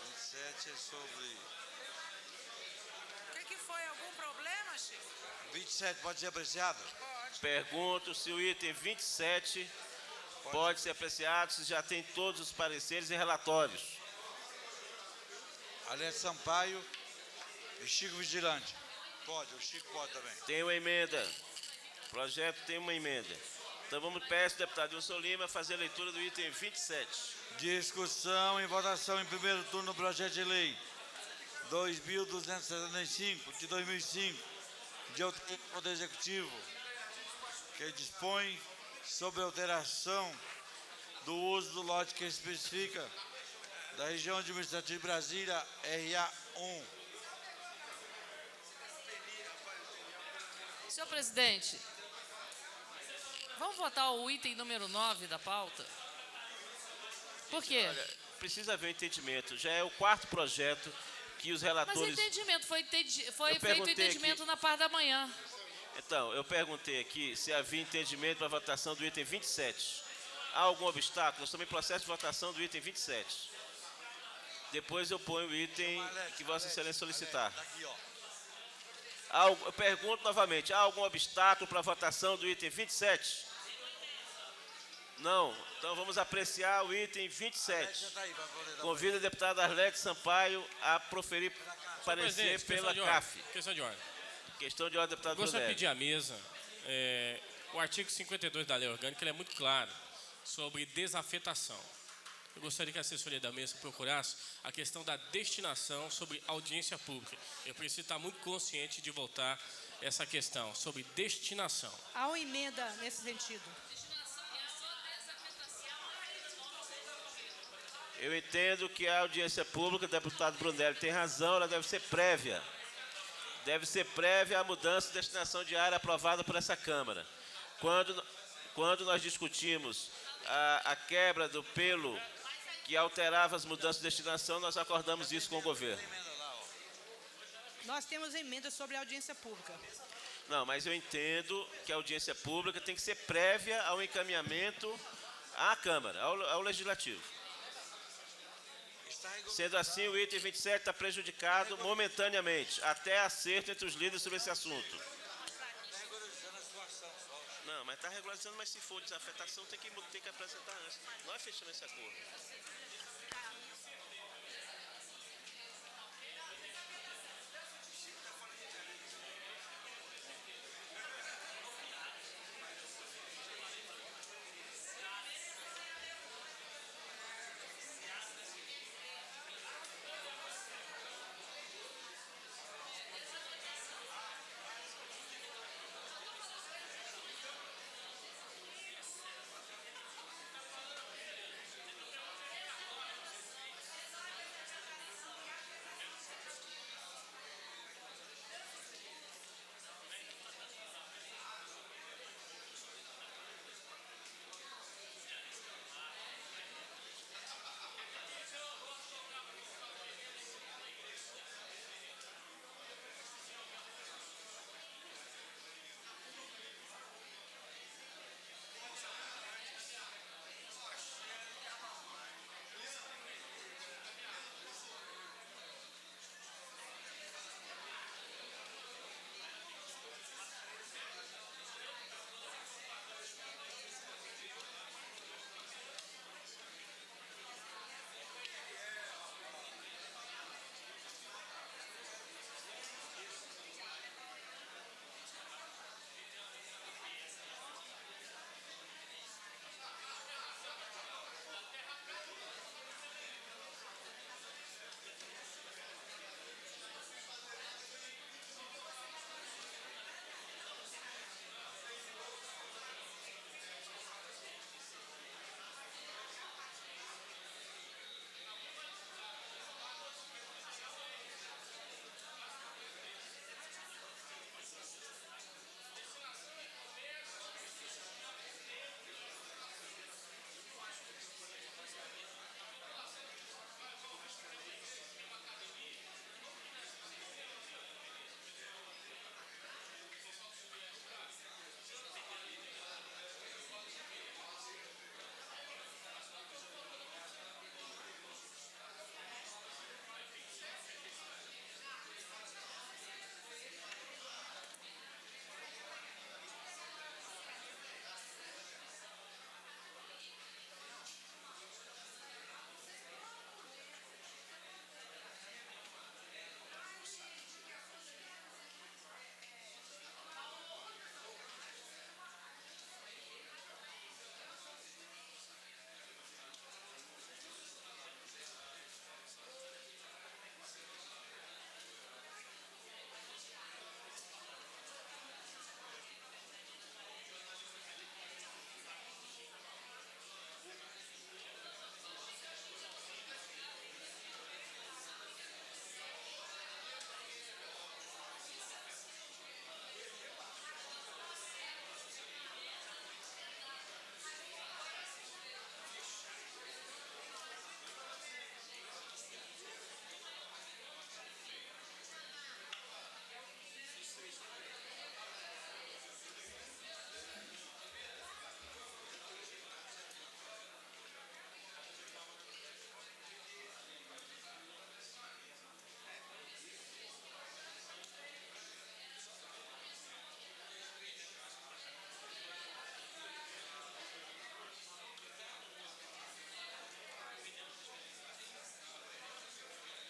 Speaker 3: 27 é sobre...
Speaker 1: O que foi? Algum problema, Chico?
Speaker 3: 27 pode ser apreciado?
Speaker 1: Pode.
Speaker 6: Pergunto se o item 27 pode ser apreciado, se já tem todos os pareceres e relatórios.
Speaker 3: Alete Sampaio e Chico Vigilante. Pode, o Chico pode também.
Speaker 6: Tem uma emenda. O projeto tem uma emenda. Então vamos peço ao deputado Wilson Lima fazer a leitura do item 27.
Speaker 3: Discussão e votação em primeiro turno do projeto de lei 2.275 de 2005, de autoria do Poder Executivo, que dispõe sobre a alteração do uso do lote que especifica da região administrativa de Brasília, RA1.
Speaker 10: Senhor presidente, vamos votar o item número 9 da pauta? Por quê?
Speaker 6: Olha, precisa haver entendimento. Já é o quarto projeto que os relatores...
Speaker 10: Mas entendimento, foi feito o entendimento na parte da manhã.
Speaker 6: Então, eu perguntei aqui se havia entendimento para a votação do item 27. Há algum obstáculo? Nós estamos em processo de votação do item 27. Depois eu ponho o item que Vossa Excelência solicitar. Eu pergunto novamente, há algum obstáculo para a votação do item 27? Não. Então vamos apreciar o item 27. Convido a deputada Arlete Sampaio a proferir parecer pela CAF.
Speaker 11: Questão de ordem.
Speaker 6: Questão de ordem, deputado
Speaker 11: Gostaria de
Speaker 6: Brunelli.
Speaker 11: pedir à mesa o artigo 52 da lei orgânica, ele é muito claro sobre desafetação. Eu gostaria que a assessoria da mesa procurasse a questão da destinação sobre audiência pública. Eu preciso estar muito consciente de votar essa questão sobre destinação.
Speaker 14: Há uma emenda nesse sentido.
Speaker 6: Eu entendo que a audiência pública, o deputado Brunelli tem razão, ela deve ser prévia. Deve ser prévia à mudança de destinação de área aprovada por essa Câmara. Quando nós discutimos a quebra do pelo que alterava as mudanças de destinação, nós acordamos isso com o governo.
Speaker 14: Nós temos emenda sobre a audiência pública.
Speaker 6: Não, mas eu entendo que a audiência pública tem que ser prévia ao encaminhamento à Câmara, ao Legislativo. Sendo assim, o item 27 está prejudicado momentaneamente, até acerto entre os líderes sobre esse assunto. Não, mas está regularizando, mas se for desafetação, tem que apresentar antes. Nós fechamos esse acordo.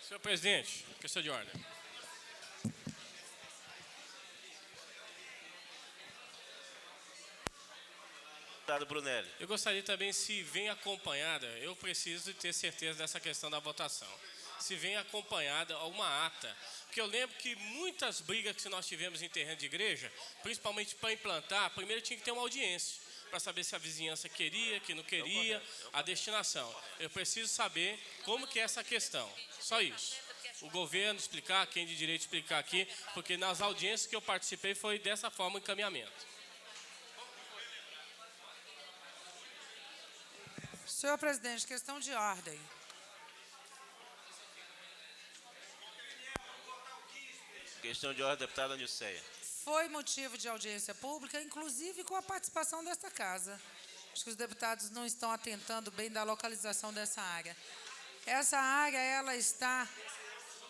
Speaker 11: Senhor presidente, questão de ordem.
Speaker 6: Deputado Brunelli.
Speaker 11: Eu gostaria também, se vem acompanhada, eu preciso ter certeza dessa questão da votação. Se vem acompanhada uma ata. Porque eu lembro que muitas brigas que nós tivemos em terreno de igreja, principalmente para implantar, primeiro tinha que ter uma audiência, para saber se a vizinhança queria, que não queria, a destinação. Eu preciso saber como que é essa questão. Só isso. O governo explicar, quem de direito explicar aqui, porque nas audiências que eu participei foi dessa forma o encaminhamento.
Speaker 1: Senhor presidente, questão de ordem.
Speaker 6: Questão de ordem, deputada Nilceia.
Speaker 1: Foi motivo de audiência pública, inclusive com a participação desta casa. Acho que os deputados não estão atentando bem da localização dessa área. Essa área,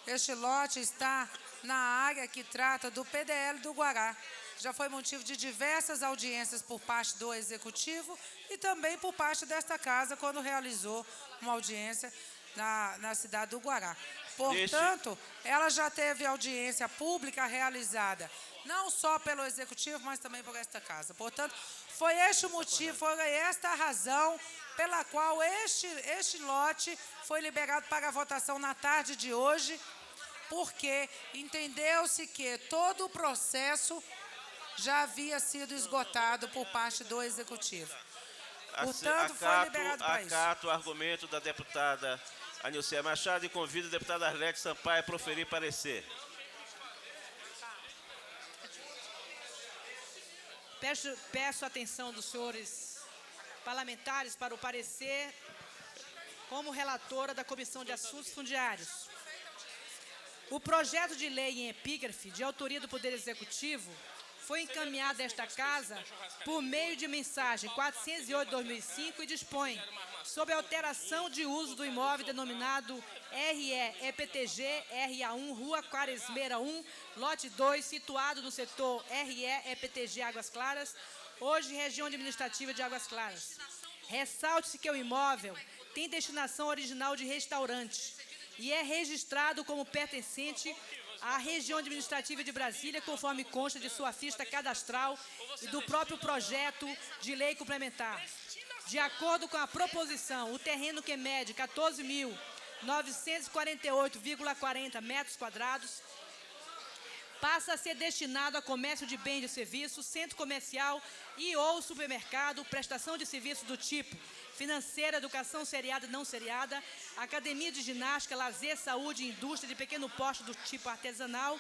Speaker 1: este lote está na área que trata do PDL do Guará. Já foi motivo de diversas audiências por parte do Executivo e também por parte desta casa, quando realizou uma audiência na cidade do Guará. Portanto, ela já teve audiência pública realizada, não só pelo Executivo, mas também por esta casa. Portanto, foi este o motivo, foi esta a razão pela qual este lote foi liberado para a votação na tarde de hoje, porque entendeu-se que todo o processo já havia sido esgotado por parte do Executivo. Portanto, foi liberado para isso.
Speaker 6: Acato o argumento da deputada Anilceia Machado e convido a deputada Arlete Sampaio a proferir parecer.
Speaker 14: Peço a atenção dos senhores parlamentares para o parecer como relatora da Comissão de Assuntos Fundiários. O projeto de lei em epígrafe, de autoria do Poder Executivo, foi encaminhado a esta Casa por meio de mensagem 408/2005 e dispõe sobre a alteração de uso do imóvel denominado RE-EPTG RA1, Rua Quaresmeira 1, lote 2, situado no setor RE-EPTG Águas Claras, hoje região administrativa de Águas Claras. Ressalte-se que o imóvel tem destinação original de restaurante e é registrado como pertencente à região administrativa de Brasília, conforme consta de sua ficha cadastral e do próprio projeto de lei complementar. De acordo com a proposição, o terreno que mede 14.948,40 metros quadrados passa a ser destinado a comércio de bens e serviços, centro comercial e ou supermercado, prestação de serviços do tipo financeira, educação seriada e não seriada, academia de ginástica, lazer, saúde e indústria de pequeno porte do tipo artesanal,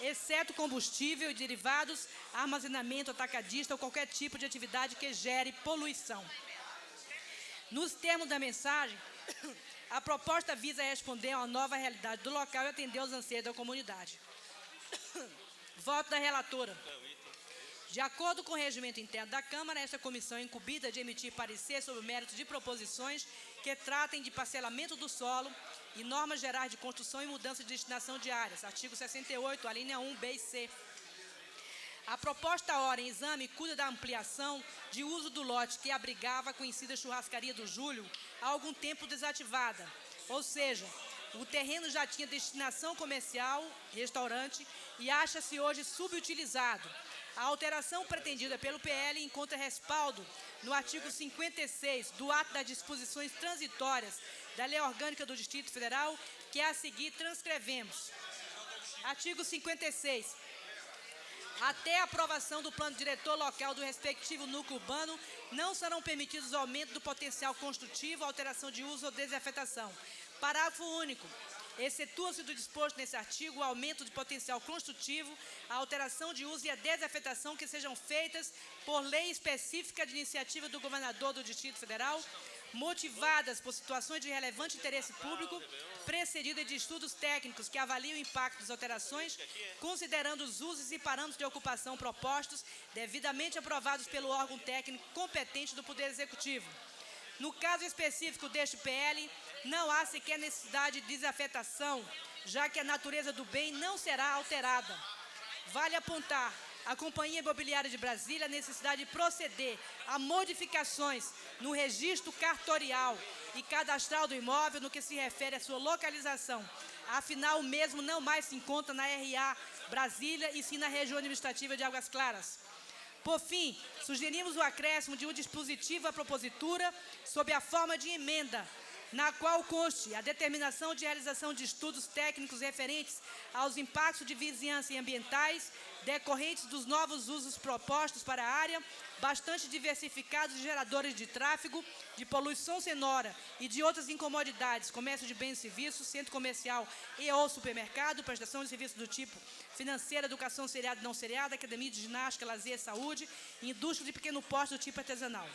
Speaker 14: exceto combustível e derivados, armazenamento atacadista ou qualquer tipo de atividade que gere poluição. Nos termos da mensagem, a proposta visa responder a uma nova realidade do local e atender aos anseios da comunidade. Voto da relatora. De acordo com o regimento interno da Câmara, esta comissão é incumbida de emitir parecer sobre o mérito de proposições que tratem de parcelamento do solo e normas gerais de construção e mudança de destinação de áreas. Artigo 68, a linha 1, B e C. A proposta ora em exame cuida da ampliação de uso do lote que abrigava a conhecida churrascaria do Júlio há algum tempo desativada. Ou seja, o terreno já tinha destinação comercial, restaurante, e acha-se hoje subutilizado. A alteração pretendida pelo PL encontra respaldo no artigo 56 do ato das disposições transitórias da Lei Orgânica do Distrito Federal, que a seguir transcrevemos. Artigo 56. Até a aprovação do plano diretor local do respectivo núcleo urbano, não serão permitidos aumento do potencial construtivo, alteração de uso ou desafetação. Parágrafo único. Excetua-se do disposto nesse artigo o aumento de potencial construtivo, a alteração de uso e a desafetação que sejam feitas por lei específica de iniciativa do governador do Distrito Federal, motivadas por situações de relevante interesse público, precedidas de estudos técnicos que avaliem o impacto das alterações, considerando os usos e parâmetros de ocupação propostos, devidamente aprovados pelo órgão técnico competente do Poder Executivo. No caso específico deste PL, não há sequer necessidade de desafetação, já que a natureza do bem não será alterada. Vale apontar à Companhia Imobiliária de Brasília a necessidade de proceder a modificações no registro cartorial e cadastral do imóvel no que se refere à sua localização, Afinal, o mesmo não mais se encontra na RA Brasília e sim na região administrativa de Águas Claras. Por fim, sugerimos o acréscimo de um dispositivo à propositura sob a forma de emenda, na qual conste a determinação de realização de estudos técnicos referentes aos impactos de vizinhança e ambientais decorrentes dos novos usos propostos para a área, bastante diversificados de geradores de tráfego, de poluição sonora e de outras incomodidades, comércio de bens e serviços, centro comercial e ou supermercado, prestação de serviços do tipo financeira, educação seriada e não seriada, academia de ginástica, lazer, saúde e indústria de pequeno porte do tipo artesanal.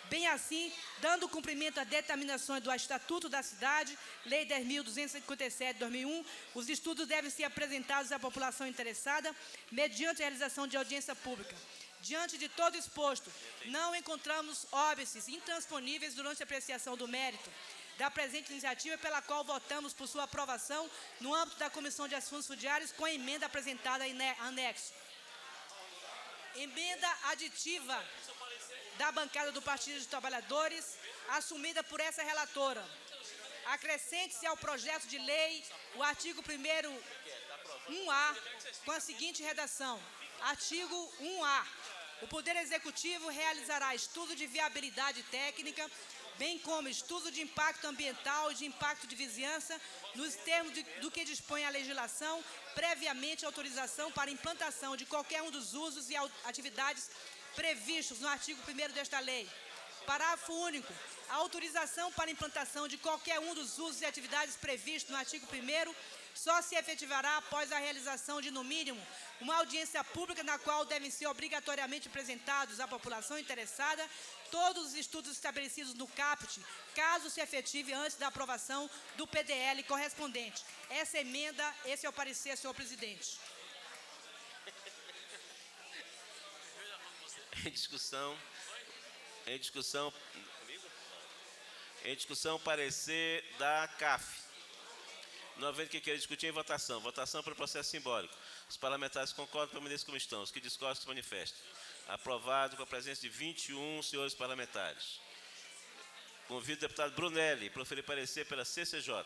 Speaker 14: Bem assim, dando cumprimento a determinações do Estatuto da Cidade, Lei 10.257 de 2001, os estudos devem ser apresentados à população interessada mediante a realização de audiência pública. Diante de todo exposto, não encontramos óbices intransponíveis durante a apreciação do mérito da presente iniciativa, pela qual votamos por sua aprovação no âmbito da Comissão de Assuntos Fundiários com a emenda apresentada em anexo. Emenda aditiva da bancada do Partido dos Trabalhadores, assumida por essa relatora. Acrescente-se ao projeto de lei o artigo 1º 1A, com a seguinte redação. Artigo 1A. O Poder Executivo realizará estudo de viabilidade técnica, bem como estudo de impacto ambiental e de impacto de vizinhança, nos termos do que dispõe a legislação, previamente autorização para implantação de qualquer um dos usos e atividades previstos no artigo 1º desta lei. Parágrafo único. A autorização para implantação de qualquer um dos usos e atividades previstos no artigo 1º só se efetivará após a realização de, no mínimo, uma audiência pública na qual devem ser obrigatoriamente apresentados à população interessada todos os estudos estabelecidos no caput, caso se efetive antes da aprovação do PDL correspondente. Essa emenda, esse é o parecer, senhor presidente.
Speaker 6: Em discussão, parecer da CAF. Não havendo que queira discutir em votação. Votação pelo processo simbólico. Os parlamentares concordam, permaneçam como estão. Os que discordam, se manifestem. Aprovado com a presença de 21 senhores parlamentares. Convido o deputado Brunelli para proferir parecer pela CCJ.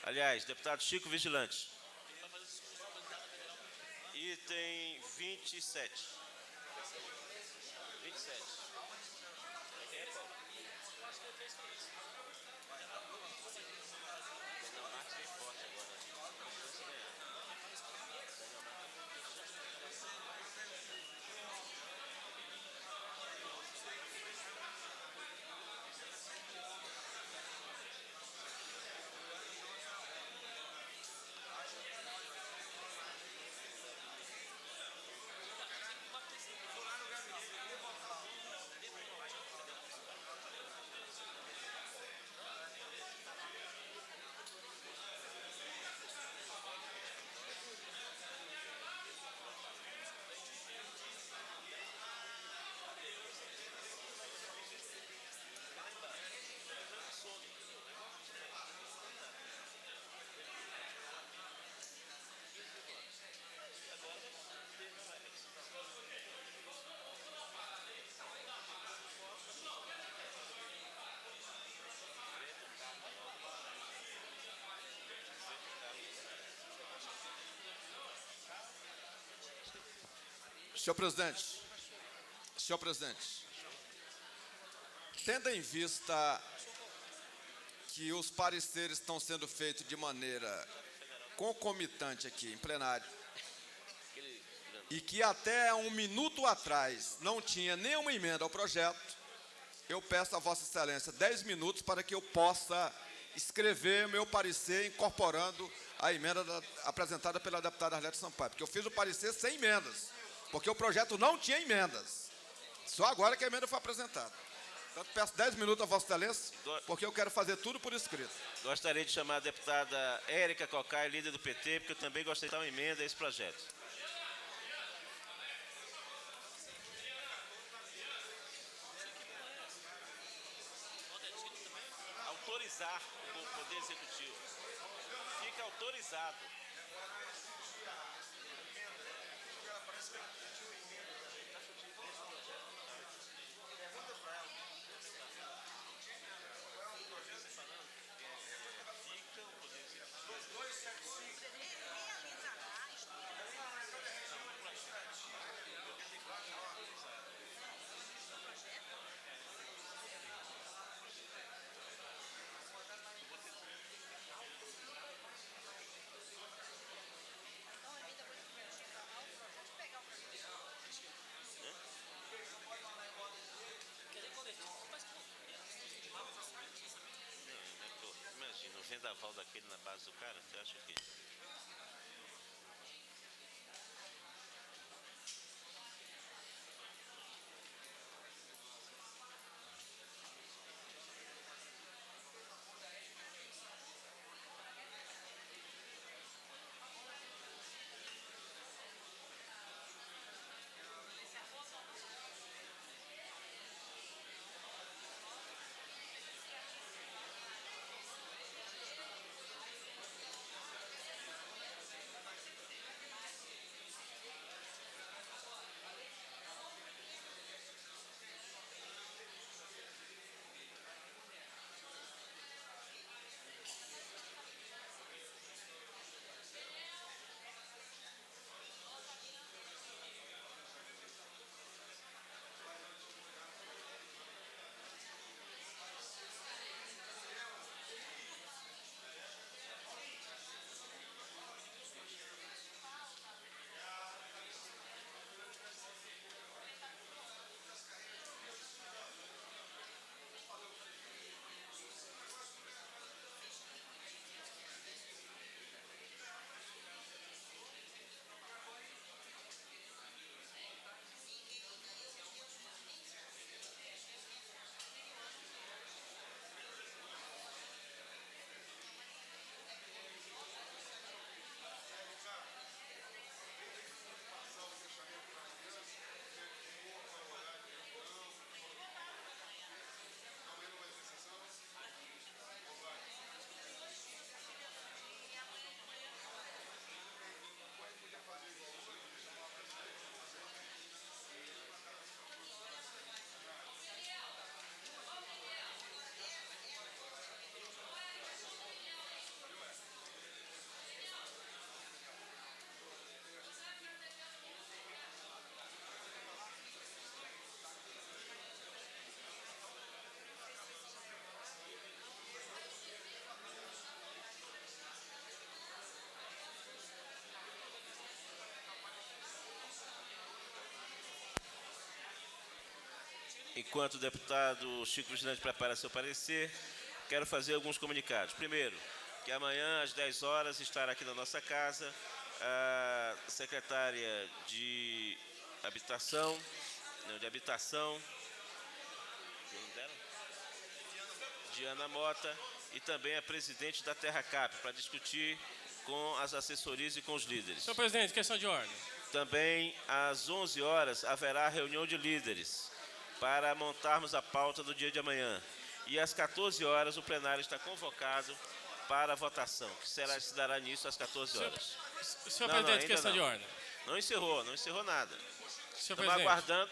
Speaker 6: Aliás, deputado Chico Vigilante. Item 27. 27.
Speaker 15: Senhor presidente, tendo em vista que os pareceres estão sendo feitos de maneira concomitante aqui em plenário e que até um minuto atrás não tinha nenhuma emenda ao projeto, eu peço a Vossa Excelência 10 minutos para que eu possa escrever meu parecer incorporando a emenda apresentada pela deputada Arlete Sampaio, porque eu fiz o parecer sem emendas, porque o projeto não tinha emendas. Só agora que a emenda foi apresentada. Portanto, peço 10 minutos a Vossa Excelência, porque eu quero fazer tudo por escrito.
Speaker 6: Gostaria de chamar a deputada Érica Cocai, líder do PT, porque eu também gostaria de dar uma emenda a esse projeto. Autorizar o Poder Executivo. Fica autorizado. vendaval daquele na base do cara? Você acha que... Enquanto o deputado Chico Vigilante prepara seu parecer, quero fazer alguns comunicados. Primeiro, que amanhã, às 10 horas, estará aqui na nossa casa a secretária de Habitação, Diana Mota, e também a presidente da TerraCap, para discutir com as assessorias e com os líderes.
Speaker 11: Senhor presidente, questão de ordem.
Speaker 6: Também, às 11 horas, haverá reunião de líderes para montarmos a pauta do dia de amanhã. E às 14 horas, o plenário está convocado para a votação, que se dará início às 14 horas.
Speaker 11: Senhor presidente, questão de ordem.
Speaker 6: Não encerrou nada.
Speaker 11: Senhor
Speaker 6: Estamos aguardando.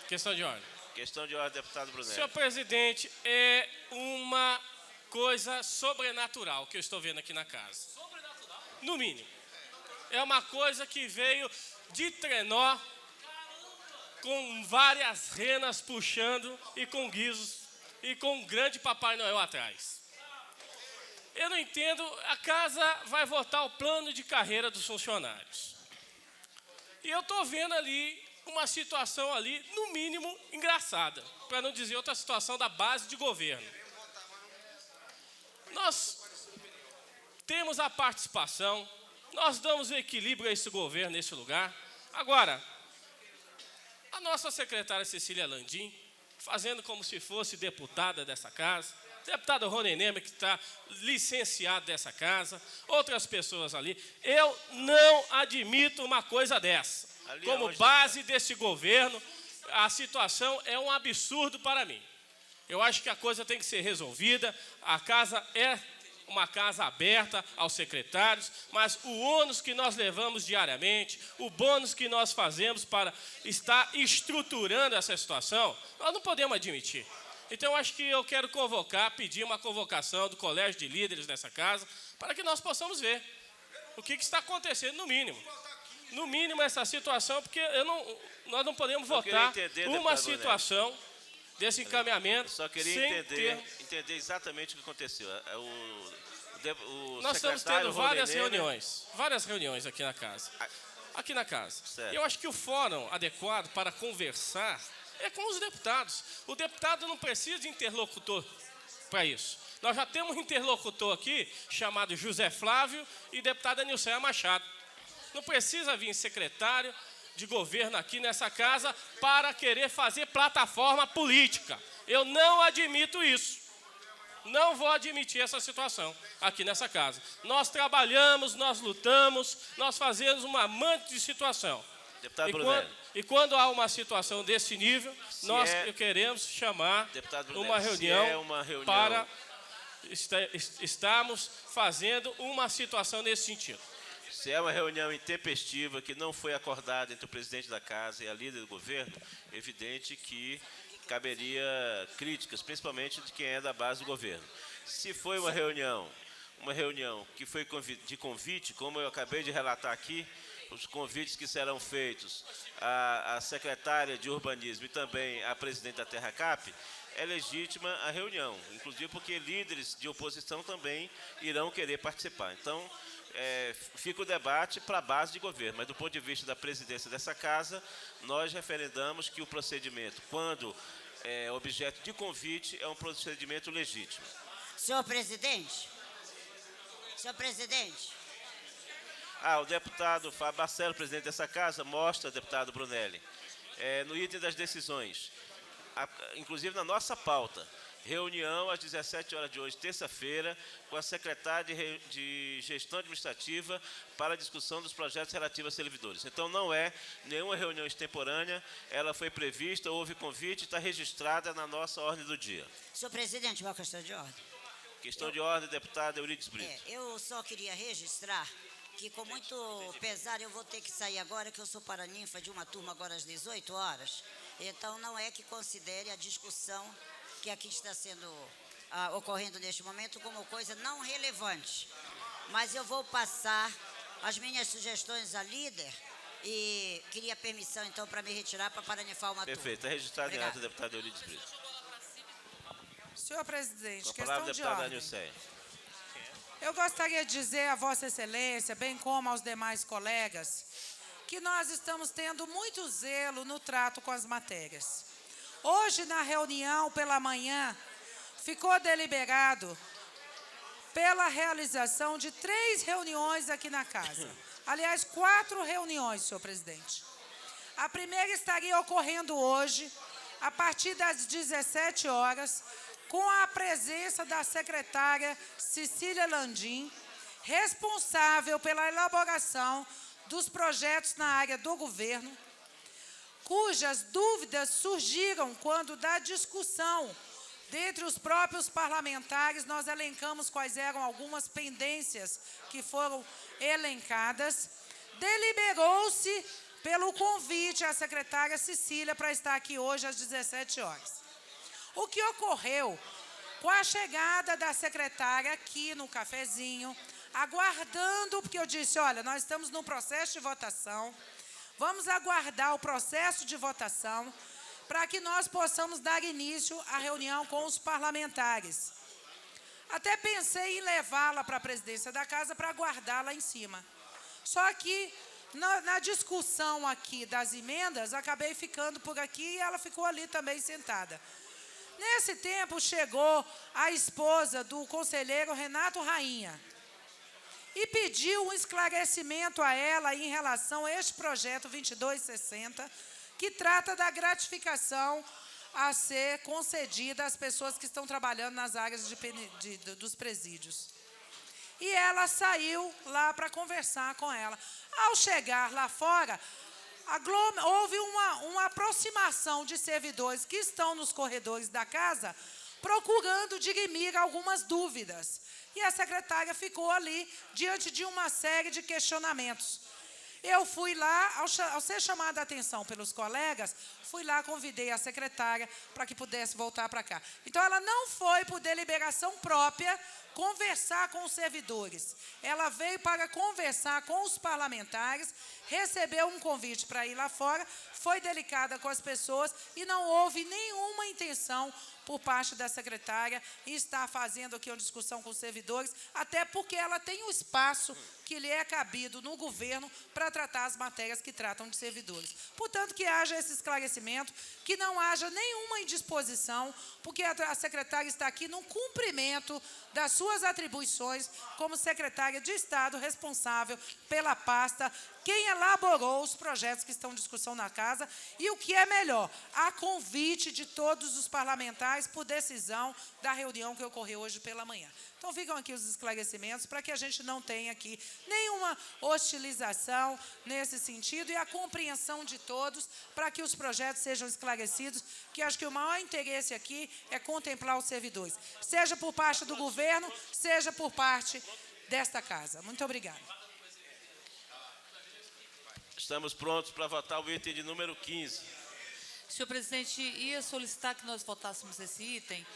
Speaker 11: Questão de ordem.
Speaker 6: Questão de ordem, deputado Brunelli.
Speaker 11: Senhor presidente, é uma coisa sobrenatural que eu estou vendo aqui na casa. Sobrenatural? No mínimo. É uma coisa que veio de trenó, com várias renas puxando e com guizos e com um grande Papai Noel atrás. Eu não entendo, a casa vai votar o plano de carreira dos funcionários. E eu estou vendo ali uma situação ali, no mínimo, engraçada, para não dizer outra situação da base de governo. Nós temos a participação, nós damos o equilíbrio a esse governo, nesse lugar. Agora, a nossa secretária Cecília Landim, fazendo como se fosse deputada dessa casa, deputado Rony Neme, que está licenciado dessa casa, outras pessoas ali. Eu não admito uma coisa dessa. Como base desse governo, a situação é um absurdo para mim. Eu acho que a coisa tem que ser resolvida. A casa é uma casa aberta aos secretários, mas o ônus que nós levamos diariamente, o bônus que nós fazemos para estar estruturando essa situação, nós não podemos admitir. Então, eu acho que eu quero pedir uma convocação do Colégio de Líderes dessa casa, para que nós possamos ver o que está acontecendo, no mínimo. No mínimo, essa situação, porque nós não podemos votar uma situação desse encaminhamento.
Speaker 6: Eu só queria entender exatamente o que aconteceu.
Speaker 11: Nós estamos tendo várias reuniões aqui na casa.
Speaker 6: Certo.
Speaker 11: Eu acho que o fórum adequado para conversar é com os deputados. O deputado não precisa de interlocutor para isso. Nós já temos um interlocutor aqui, chamado José Flávio, e deputada Nilceia Machado. Não precisa vir secretário de governo aqui nessa casa para querer fazer plataforma política. Eu não admito isso. Não vou admitir essa situação aqui nessa casa. Nós trabalhamos, nós lutamos, nós fazemos uma monte de situação.
Speaker 6: Deputado Brunelli.
Speaker 11: E quando há uma situação desse nível, nós queremos chamar uma reunião, para estarmos fazendo uma situação nesse sentido.
Speaker 6: Se é uma reunião intempestiva que não foi acordada entre o presidente da casa e a líder do governo, é evidente que caberia críticas, principalmente de quem é da base do governo. Se foi uma reunião que foi de convite, como eu acabei de relatar aqui, os convites que serão feitos à secretária de Urbanismo e também à presidente da TerraCap, é legítima a reunião, inclusive porque líderes de oposição também irão querer participar. Então, fica o debate para a base de governo, mas do ponto de vista da presidência dessa casa, nós referendamos que o procedimento, quando é objeto de convite, é um procedimento legítimo.
Speaker 13: Senhor presidente,
Speaker 6: o deputado Fábio Barcelo, presidente dessa casa, mostra, deputado Brunelli, no item das decisões, inclusive na nossa pauta, reunião às 17 horas de hoje, terça-feira, com a secretária de Gestão Administrativa para a discussão dos projetos relativos a servidores. Então, não é nenhuma reunião extemporânea, ela foi prevista, houve convite, está registrada na nossa ordem do dia.
Speaker 13: Senhor presidente, uma questão de ordem.
Speaker 6: Questão de ordem, deputada Eurides Brito.
Speaker 13: Eu só queria registrar que, com muito pesar, eu vou ter que sair agora, que eu sou paraninfa de uma turma agora às 18 horas. Então, não é que considere a discussão que aqui está ocorrendo neste momento como coisa não relevante. Mas eu vou passar as minhas sugestões à líder e queria permissão, então, para me retirar para paranifar uma turma.
Speaker 6: Perfeito. Está registrado em ata, deputada Eurides Brito.
Speaker 1: Senhor presidente,
Speaker 6: Com a
Speaker 1: questão
Speaker 6: palavra,
Speaker 1: de
Speaker 6: deputada
Speaker 1: ordem.
Speaker 6: Nilceia.
Speaker 1: Eu gostaria de dizer a Vossa Excelência, bem como aos demais colegas, que nós estamos tendo muito zelo no trato com as matérias. Hoje, na reunião pela manhã, ficou deliberado pela realização de 3 reuniões aqui na casa. Aliás, 4 reuniões, senhor presidente. A primeira estaria ocorrendo hoje, a partir das 17 horas, com a presença da secretária Cecília Landim, responsável pela elaboração dos projetos na área do governo, cujas dúvidas surgiram quando da discussão dentre os próprios parlamentares, nós elencamos quais eram algumas pendências que foram elencadas. Deliberou-se pelo convite à secretária Cecília para estar aqui hoje às 17 horas. O que ocorreu com a chegada da secretária aqui no cafezinho, aguardando, porque eu disse, olha, nós estamos no processo de votação, vamos aguardar o processo de votação para que nós possamos dar início à reunião com os parlamentares. Até pensei em levá-la para a presidência da casa para aguardá-la em cima. Só que, na discussão aqui das emendas, acabei ficando por aqui e ela ficou ali também sentada. Nesse tempo, chegou a esposa do conselheiro Renato Rainha e pediu um esclarecimento a ela em relação a este projeto 2260, que trata da gratificação a ser concedida às pessoas que estão trabalhando nas áreas dos presídios. E ela saiu lá para conversar com ela. Ao chegar lá fora, houve uma aproximação de servidores que estão nos corredores da casa, procurando dirimir algumas dúvidas. E a secretária ficou ali, diante de uma série de questionamentos. Eu fui lá, ao ser chamada a atenção pelos colegas, fui lá, convidei a secretária para que pudesse voltar para cá. Então, ela não foi por deliberação própria conversar com os servidores. Ela veio para conversar com os parlamentares, recebeu um convite para ir lá fora, foi delicada com as pessoas e não houve nenhuma intenção por parte da secretária em estar fazendo aqui uma discussão com os servidores, até porque ela tem um espaço que lhe é cabido no governo para tratar as matérias que tratam de servidores. Portanto, que haja esse esclarecimento, que não haja nenhuma indisposição, porque a secretária está aqui no cumprimento das suas atribuições como secretária de Estado responsável pela pasta, quem elaborou os projetos que estão em discussão na Casa, e o que é melhor, a convite de todos os parlamentares por decisão da reunião que ocorreu hoje pela manhã. Então, ficam aqui os esclarecimentos para que a gente não tenha aqui nenhuma hostilização nesse sentido e a compreensão de todos para que os projetos sejam esclarecidos, que acho que o maior interesse aqui é contemplar os servidores, seja por parte do governo, seja por parte desta Casa. Muito obrigada.
Speaker 6: Estamos prontos para votar o item de número 15.
Speaker 10: Senhor presidente, ia solicitar que nós votássemos esse item,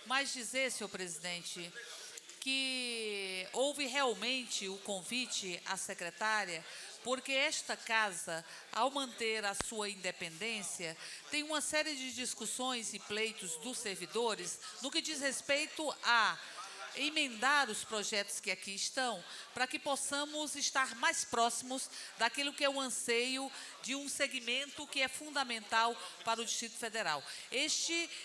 Speaker 10: mas dizer, senhor presidente, que houve realmente o convite à secretária, porque esta Casa, ao manter a sua independência, tem uma série de discussões e pleitos dos servidores no que diz respeito a emendar os projetos que aqui estão, para que possamos estar mais próximos daquilo que é o anseio de um segmento que é fundamental para o Distrito Federal.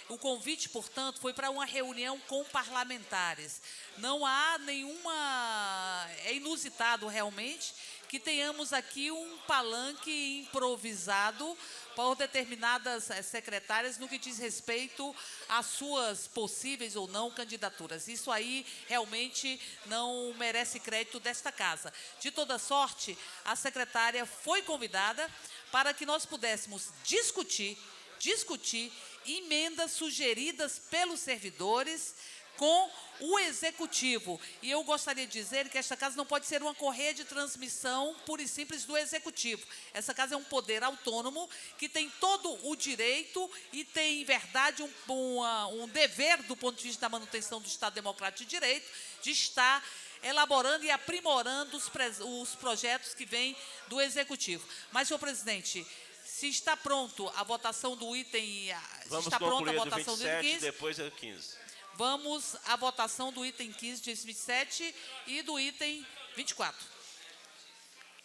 Speaker 10: O convite, portanto, foi para uma reunião com parlamentares. Não há nenhuma... É inusitado, realmente, que tenhamos aqui um palanque improvisado por determinadas secretárias no que diz respeito às suas possíveis ou não candidaturas. Isso aí realmente não merece crédito desta Casa. De toda sorte, a secretária foi convidada para que nós pudéssemos discutir emendas sugeridas pelos servidores com o Executivo. E eu gostaria de dizer que esta Casa não pode ser uma correia de transmissão pura e simples do Executivo. Essa Casa é um poder autônomo que tem todo o direito e tem, em verdade, um dever, do ponto de vista da manutenção do Estado Democrático de Direito, de estar elaborando e aprimorando os projetos que vêm do Executivo. Mas, senhor presidente, se está pronto a votação do item...
Speaker 6: Vamos
Speaker 10: está pronta a
Speaker 6: concluir do
Speaker 10: votação
Speaker 6: 27,
Speaker 10: do item 15,
Speaker 6: depois é o 15.
Speaker 10: vamos à votação do item 15 de 27 e do item 24.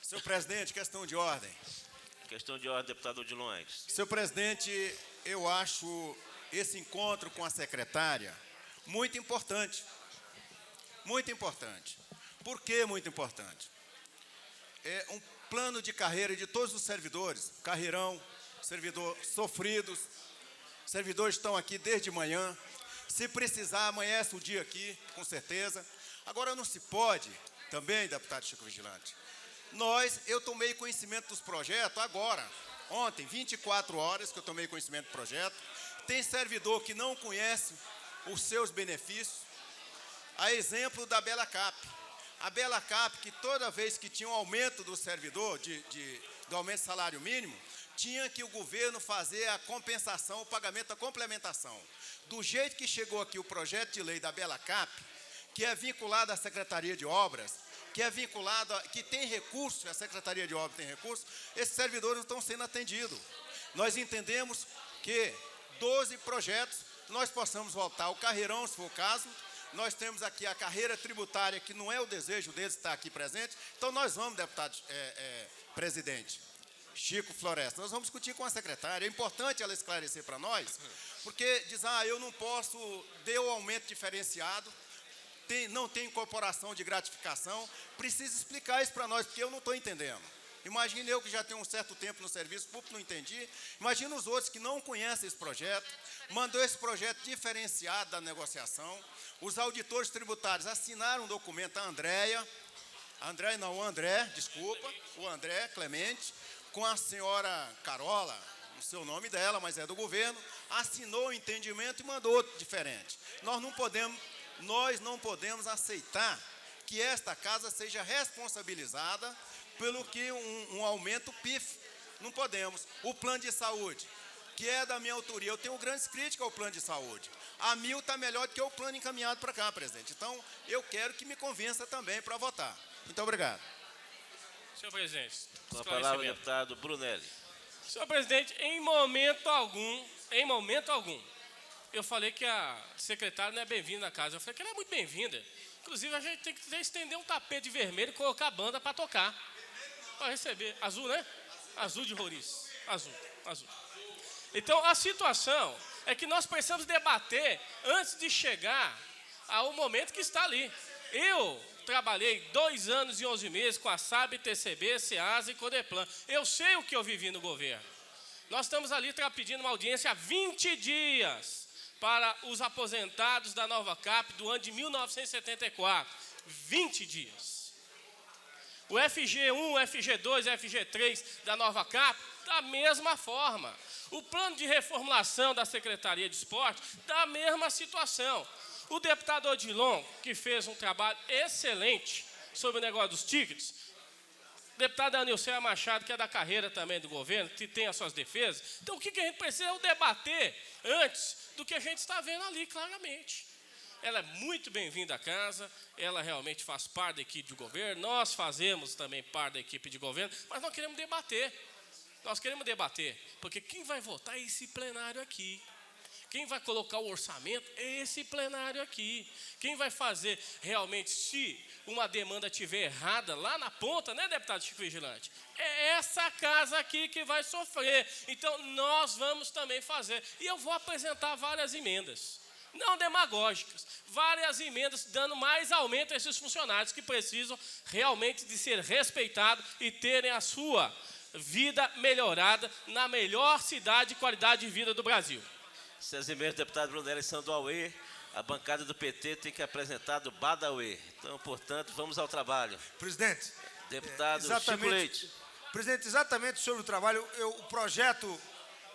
Speaker 16: Senhor presidente, questão de ordem.
Speaker 6: Questão de ordem, deputado Odilon Aires.
Speaker 16: Senhor presidente, eu acho esse encontro com a secretária muito importante. Muito importante. Por que muito importante? É um plano de carreira de todos os servidores, carreirão, servidor sofridos, servidores estão aqui desde manhã. Se precisar, amanhece o dia aqui, com certeza. Agora, não se pode, também, deputado Chico Vigilante, eu tomei conhecimento dos projetos agora, ontem, 24 horas que eu tomei conhecimento do projeto. Tem servidor que não conhece os seus benefícios. A exemplo da Bela Cap. A Bela Cap, que toda vez que tinha um aumento do servidor, do aumento do salário mínimo, tinha que o governo fazer a compensação, o pagamento da complementação. Do jeito que chegou aqui o projeto de lei da Bela Cap, que é vinculado à Secretaria de Obras, que tem recurso, a Secretaria de Obras tem recurso, esses servidores não estão sendo atendidos. Nós entendemos que 12 projetos nós possamos voltar o carreirão, se for o caso. Nós temos aqui a carreira tributária, que não é o desejo deles estar aqui presente. Então, nós vamos, deputado presidente Chico Floresta, nós vamos discutir com a secretária. É importante ela esclarecer para nós, porque diz, eu não posso, deu aumento diferenciado, não tem incorporação de gratificação. Precisa explicar isso para nós, porque eu não estou entendendo. Imagine eu que já tenho um certo tempo no serviço público, não entendi. Imagina os outros que não conhecem esse projeto, mandou esse projeto diferenciado da negociação. Os auditores tributários assinaram um documento, o André Clemente, com a senhora Carola, o seu nome dela, mas é do governo, assinou o entendimento e mandou outro diferente. Nós não podemos aceitar que esta Casa seja responsabilizada pelo que um aumento PIF. Não podemos. O plano de saúde, que é da minha autoria, eu tenho grandes críticas ao plano de saúde. A 1000 está melhor do que o plano encaminhado para cá, presidente. Então, eu quero que me convença também para votar. Muito obrigado.
Speaker 11: Senhor presidente.
Speaker 6: Com a palavra, o deputado Brunelli.
Speaker 11: Senhor presidente, em momento algum, eu falei que a secretária não é bem-vinda na casa. Eu falei que ela é muito bem-vinda. Inclusive, a gente tem que estender um tapete vermelho e colocar a banda para tocar. Para receber. Azul, né? Azul de Roriz. Azul. Então, a situação é que nós precisamos debater antes de chegar ao momento que está ali. Eu trabalhei 2 anos e 11 meses com a SAB, TCB, SEASA e Codeplan. Eu sei o que eu vivi no governo. Nós estamos ali pedindo uma audiência há 20 dias para os aposentados da Nova Cap do ano de 1974. 20 dias. O FG1, FG2, FG3 da Nova Cap, da mesma forma. O plano de reformulação da Secretaria de Esporte, da mesma situação. O deputado Odilon, que fez um trabalho excelente sobre o negócio dos tickets, o deputado Anilcea Machado, que é da carreira também do governo, que tem as suas defesas. Então, o que a gente precisa é debater antes do que a gente está vendo ali, claramente. Ela é muito bem-vinda à casa, ela realmente faz parte da equipe de governo, nós fazemos também parte da equipe de governo, mas nós queremos debater. Nós queremos debater, porque quem vai votar é esse plenário aqui. Quem vai colocar o orçamento é esse plenário aqui. Quem vai fazer realmente, se uma demanda estiver errada lá na ponta, né, deputado Chico Vigilante? É essa casa aqui que vai sofrer. Então, nós vamos também fazer. E eu vou apresentar várias emendas, não demagógicas, várias emendas dando mais aumento a esses funcionários que precisam realmente de ser respeitados e terem a sua vida melhorada na melhor cidade e qualidade de vida do Brasil.
Speaker 6: Essas emendas do deputado Brunelli são do AUE, a bancada do PT tem que apresentar do Badauê. Então, portanto, vamos ao trabalho.
Speaker 5: Presidente.
Speaker 6: Deputado Chico Leite.
Speaker 5: Presidente, exatamente sobre o trabalho, o projeto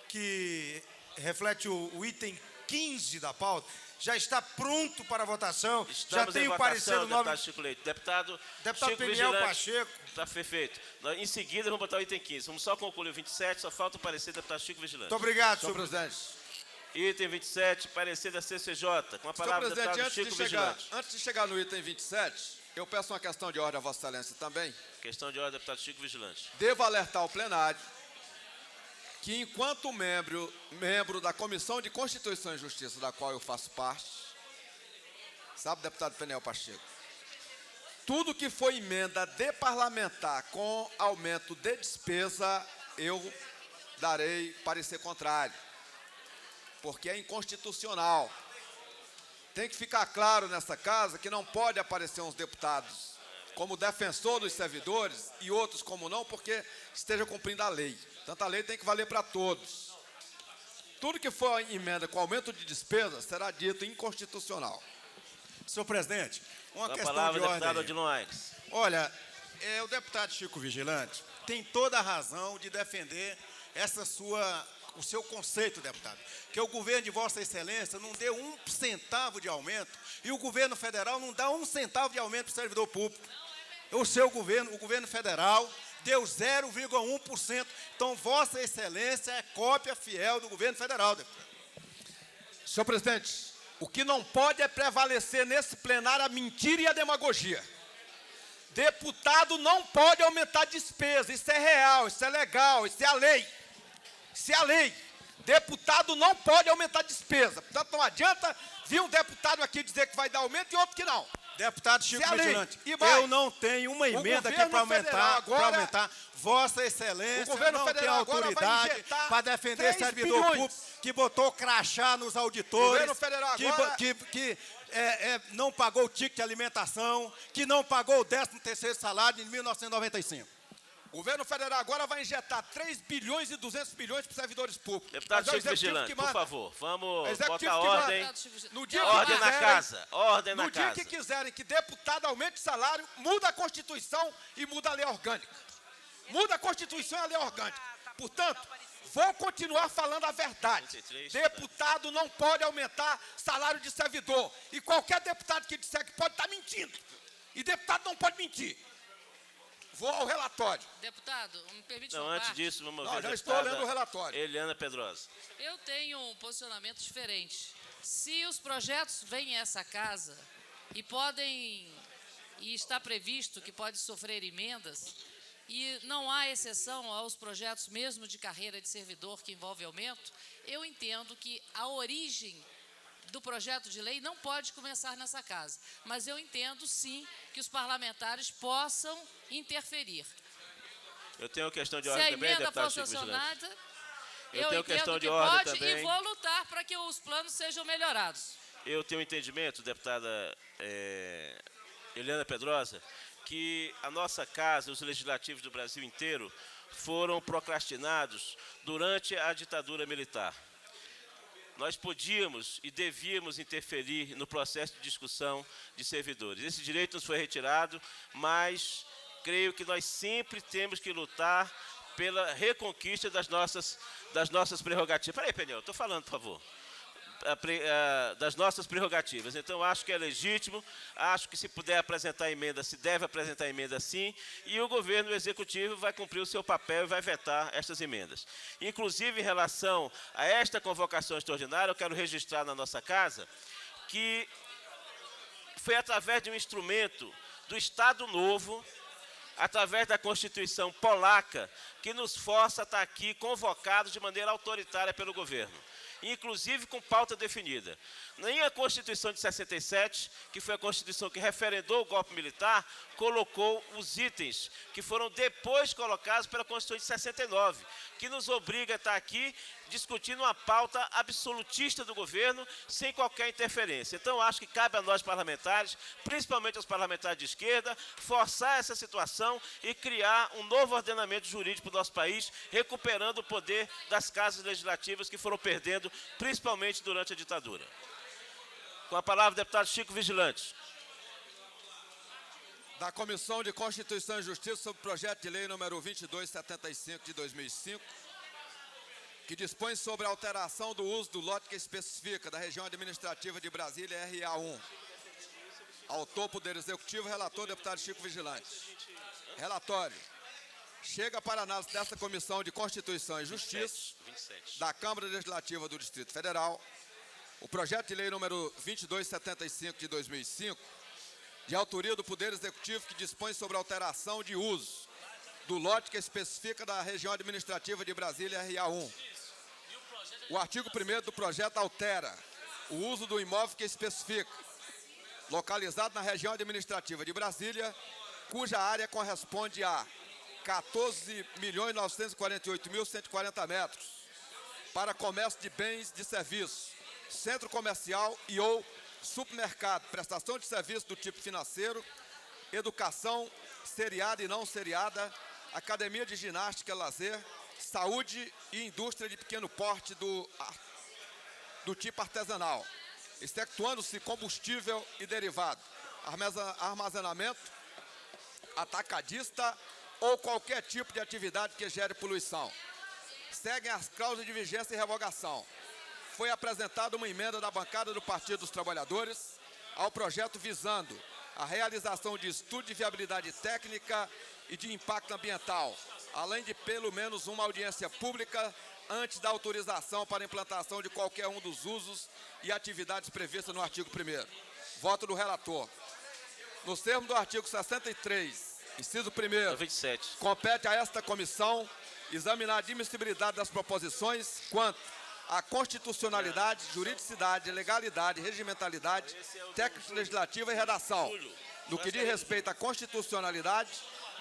Speaker 5: que reflete o item 15 da pauta já está pronto para votação.
Speaker 6: Estamos
Speaker 5: já tem
Speaker 6: em
Speaker 5: o parecer do
Speaker 6: deputado Chico Leite. Deputado Chico
Speaker 5: Peniel
Speaker 6: Vigilante.
Speaker 5: Pacheco.
Speaker 6: Está perfeito. Em seguida, vamos botar o item 15. Vamos só concluir o 27, só falta o parecer do deputado Chico Vigilante.
Speaker 5: Muito obrigado, senhor presidente.
Speaker 6: Item 27, parecer da CCJ. Com a palavra do deputado Chico Vigilante.
Speaker 15: Antes de chegar no item 27, eu peço uma questão de ordem a Vossa Excelência também.
Speaker 6: Questão de ordem, deputado Chico Vigilante.
Speaker 15: Devo alertar o plenário que, enquanto membro da Comissão de Constituição e Justiça, da qual eu faço parte, sabe, deputado Peniel Pacheco, tudo que foi emenda de parlamentar com aumento de despesa, eu darei parecer contrário, porque é inconstitucional. Tem que ficar claro nessa casa que não pode aparecer uns deputados como defensor dos servidores e outros como não, porque esteja cumprindo a lei. Portanto, a lei tem que valer para todos. Tudo que for emenda com aumento de despesa será dito inconstitucional.
Speaker 16: Senhor presidente, uma
Speaker 6: Com a
Speaker 16: questão
Speaker 6: palavra,
Speaker 16: de ordem.
Speaker 6: deputado Odilon Aires.
Speaker 16: Olha, o deputado Chico Vigilante tem toda a razão de defender o seu conceito, deputado, que o governo de Vossa Excelência não deu 1 centavo de aumento e o governo federal não dá 1 centavo de aumento para o servidor público. O seu governo, o governo federal, deu 0,1%. Então, Vossa Excelência é cópia fiel do governo federal, deputado.
Speaker 15: Senhor presidente, o que não pode é prevalecer nesse plenário a mentira e a demagogia. Deputado não pode aumentar despesa, isso é real, isso é legal, isso é a lei. Isso é a lei. Deputado não pode aumentar despesa. Portanto, não adianta vir um deputado aqui dizer que vai dar aumento e outro que não.
Speaker 16: Deputado Chico
Speaker 15: Isso é a lei.
Speaker 16: Vigilante,
Speaker 15: E mais,
Speaker 16: eu não tenho uma emenda aqui para aumentar. Vossa Excelência
Speaker 15: o governo
Speaker 16: não tem
Speaker 15: federal agora vai
Speaker 16: autoridade
Speaker 15: injetar
Speaker 16: para defender
Speaker 15: 3
Speaker 16: servidor
Speaker 15: bilhões.
Speaker 16: público que botou crachá nos
Speaker 15: O
Speaker 16: auditores,
Speaker 15: governo federal agora...
Speaker 16: que não pagou o ticket de alimentação, que não pagou o 13º salário em 1995.
Speaker 15: O governo federal agora vai injetar 3 bilhões e 200 bilhões para os servidores públicos.
Speaker 6: Deputado
Speaker 15: Mas é o
Speaker 6: Chico
Speaker 15: executivo
Speaker 6: Vigilante,
Speaker 15: que
Speaker 6: por
Speaker 15: manda.
Speaker 6: favor, vamos
Speaker 15: É o executivo
Speaker 6: botar
Speaker 15: que manda.
Speaker 6: ordem.
Speaker 15: No dia
Speaker 6: Ordem
Speaker 15: que
Speaker 6: na
Speaker 15: quiserem,
Speaker 6: casa, ordem na
Speaker 15: no dia
Speaker 6: casa.
Speaker 15: que quiserem que deputado aumente salário, muda a Constituição e muda a lei orgânica. Muda a Constituição e a lei orgânica. Portanto, vou continuar falando a verdade. Deputado não pode aumentar salário de servidor. E qualquer deputado que disser que pode estar mentindo. E deputado não pode mentir. Vou ao relatório.
Speaker 10: Deputado, me permite
Speaker 6: Não,
Speaker 10: uma
Speaker 6: antes
Speaker 10: parte?
Speaker 6: disso, vamos
Speaker 15: Não,
Speaker 6: ver.
Speaker 15: já estou lendo o relatório.
Speaker 6: Eliana Pedrosa.
Speaker 10: Eu tenho um posicionamento diferente. Se os projetos vêm a essa casa e está previsto que pode sofrer emendas, e não há exceção aos projetos mesmo de carreira de servidor que envolve aumento, eu entendo que a origem do projeto de lei não pode começar nessa casa. Mas eu entendo, sim, que os parlamentares possam interferir.
Speaker 6: Eu tenho questão de
Speaker 10: Se
Speaker 6: ordem
Speaker 10: a
Speaker 6: também,
Speaker 10: emenda
Speaker 6: deputado
Speaker 10: for
Speaker 6: Chico Vigilante.
Speaker 10: sancionada,
Speaker 6: Eu tenho questão
Speaker 10: entendo
Speaker 6: de
Speaker 10: que
Speaker 6: ordem
Speaker 10: pode
Speaker 6: também.
Speaker 10: e vou lutar para que os planos sejam melhorados.
Speaker 6: Eu tenho entendimento, deputada Eliana Pedrosa, que a nossa casa, os legislativos do Brasil inteiro, foram procrastinados durante a ditadura militar. Nós podíamos e devíamos interferir no processo de discussão de servidores. Esse direito nos foi retirado, mas creio que nós sempre temos que lutar pela reconquista das nossas prerrogativas. Peraí, Peniel, estou falando, por favor. Das nossas prerrogativas. Então, acho que é legítimo, acho que se puder apresentar emenda, se deve apresentar emenda sim, e o governo executivo vai cumprir o seu papel e vai vetar estas emendas. Inclusive, em relação a esta convocação extraordinária, eu quero registrar na nossa casa que foi através de um instrumento do Estado Novo, através da Constituição polaca, que nos força a estar aqui convocados de maneira autoritária pelo governo, inclusive com pauta definida. Nem a Constituição de 67, que foi a Constituição que referendou o golpe militar, colocou os itens que foram depois colocados pela Constituição de 69, que nos obriga a estar aqui discutindo uma pauta absolutista do governo, sem qualquer interferência. Então, acho que cabe a nós parlamentares, principalmente aos parlamentares de esquerda, forçar essa situação e criar um novo ordenamento jurídico para o nosso país, recuperando o poder das casas legislativas que foram perdendo, principalmente durante a ditadura. Com a palavra, o deputado Chico Vigilante.
Speaker 15: Da Comissão de Constituição e Justiça sobre o projeto de lei número 2275 de 2005, que dispõe sobre a alteração do uso do lote que especifica da região administrativa de Brasília, RA1. Autor, Poder Executivo, relator, deputado Chico Vigilante. Relatório. Chega para análise desta Comissão de Constituição e Justiça
Speaker 6: 27.
Speaker 15: da Câmara Legislativa do Distrito Federal o projeto de lei número 2275 de 2005, de autoria do Poder Executivo, que dispõe sobre a alteração de uso do lote que especifica da região administrativa de Brasília, RA1. O artigo 1º do projeto altera o uso do imóvel que especifica, localizado na região administrativa de Brasília, cuja área corresponde a 14.948.140 metros, para comércio de bens e de serviços, centro comercial e ou supermercado, prestação de serviço do tipo financeiro, educação seriada e não seriada, academia de ginástica e lazer, saúde e indústria de pequeno porte do tipo artesanal, excetuando-se combustível e derivado, armazenamento, atacadista ou qualquer tipo de atividade que gere poluição. Seguem as cláusulas de vigência e revogação. Foi apresentada uma emenda da bancada do Partido dos Trabalhadores ao projeto visando a realização de estudo de viabilidade técnica e de impacto ambiental, além de pelo menos uma audiência pública antes da autorização para a implantação de qualquer um dos usos e atividades previstas no artigo 1º. Voto do relator. Nos termos do artigo 63, inciso 1º,
Speaker 6: 27.
Speaker 15: compete a esta comissão examinar a admissibilidade das proposições quanto à constitucionalidade, juridicidade, legalidade, regimentalidade, técnico-legislativa e redação. No que diz respeito à constitucionalidade,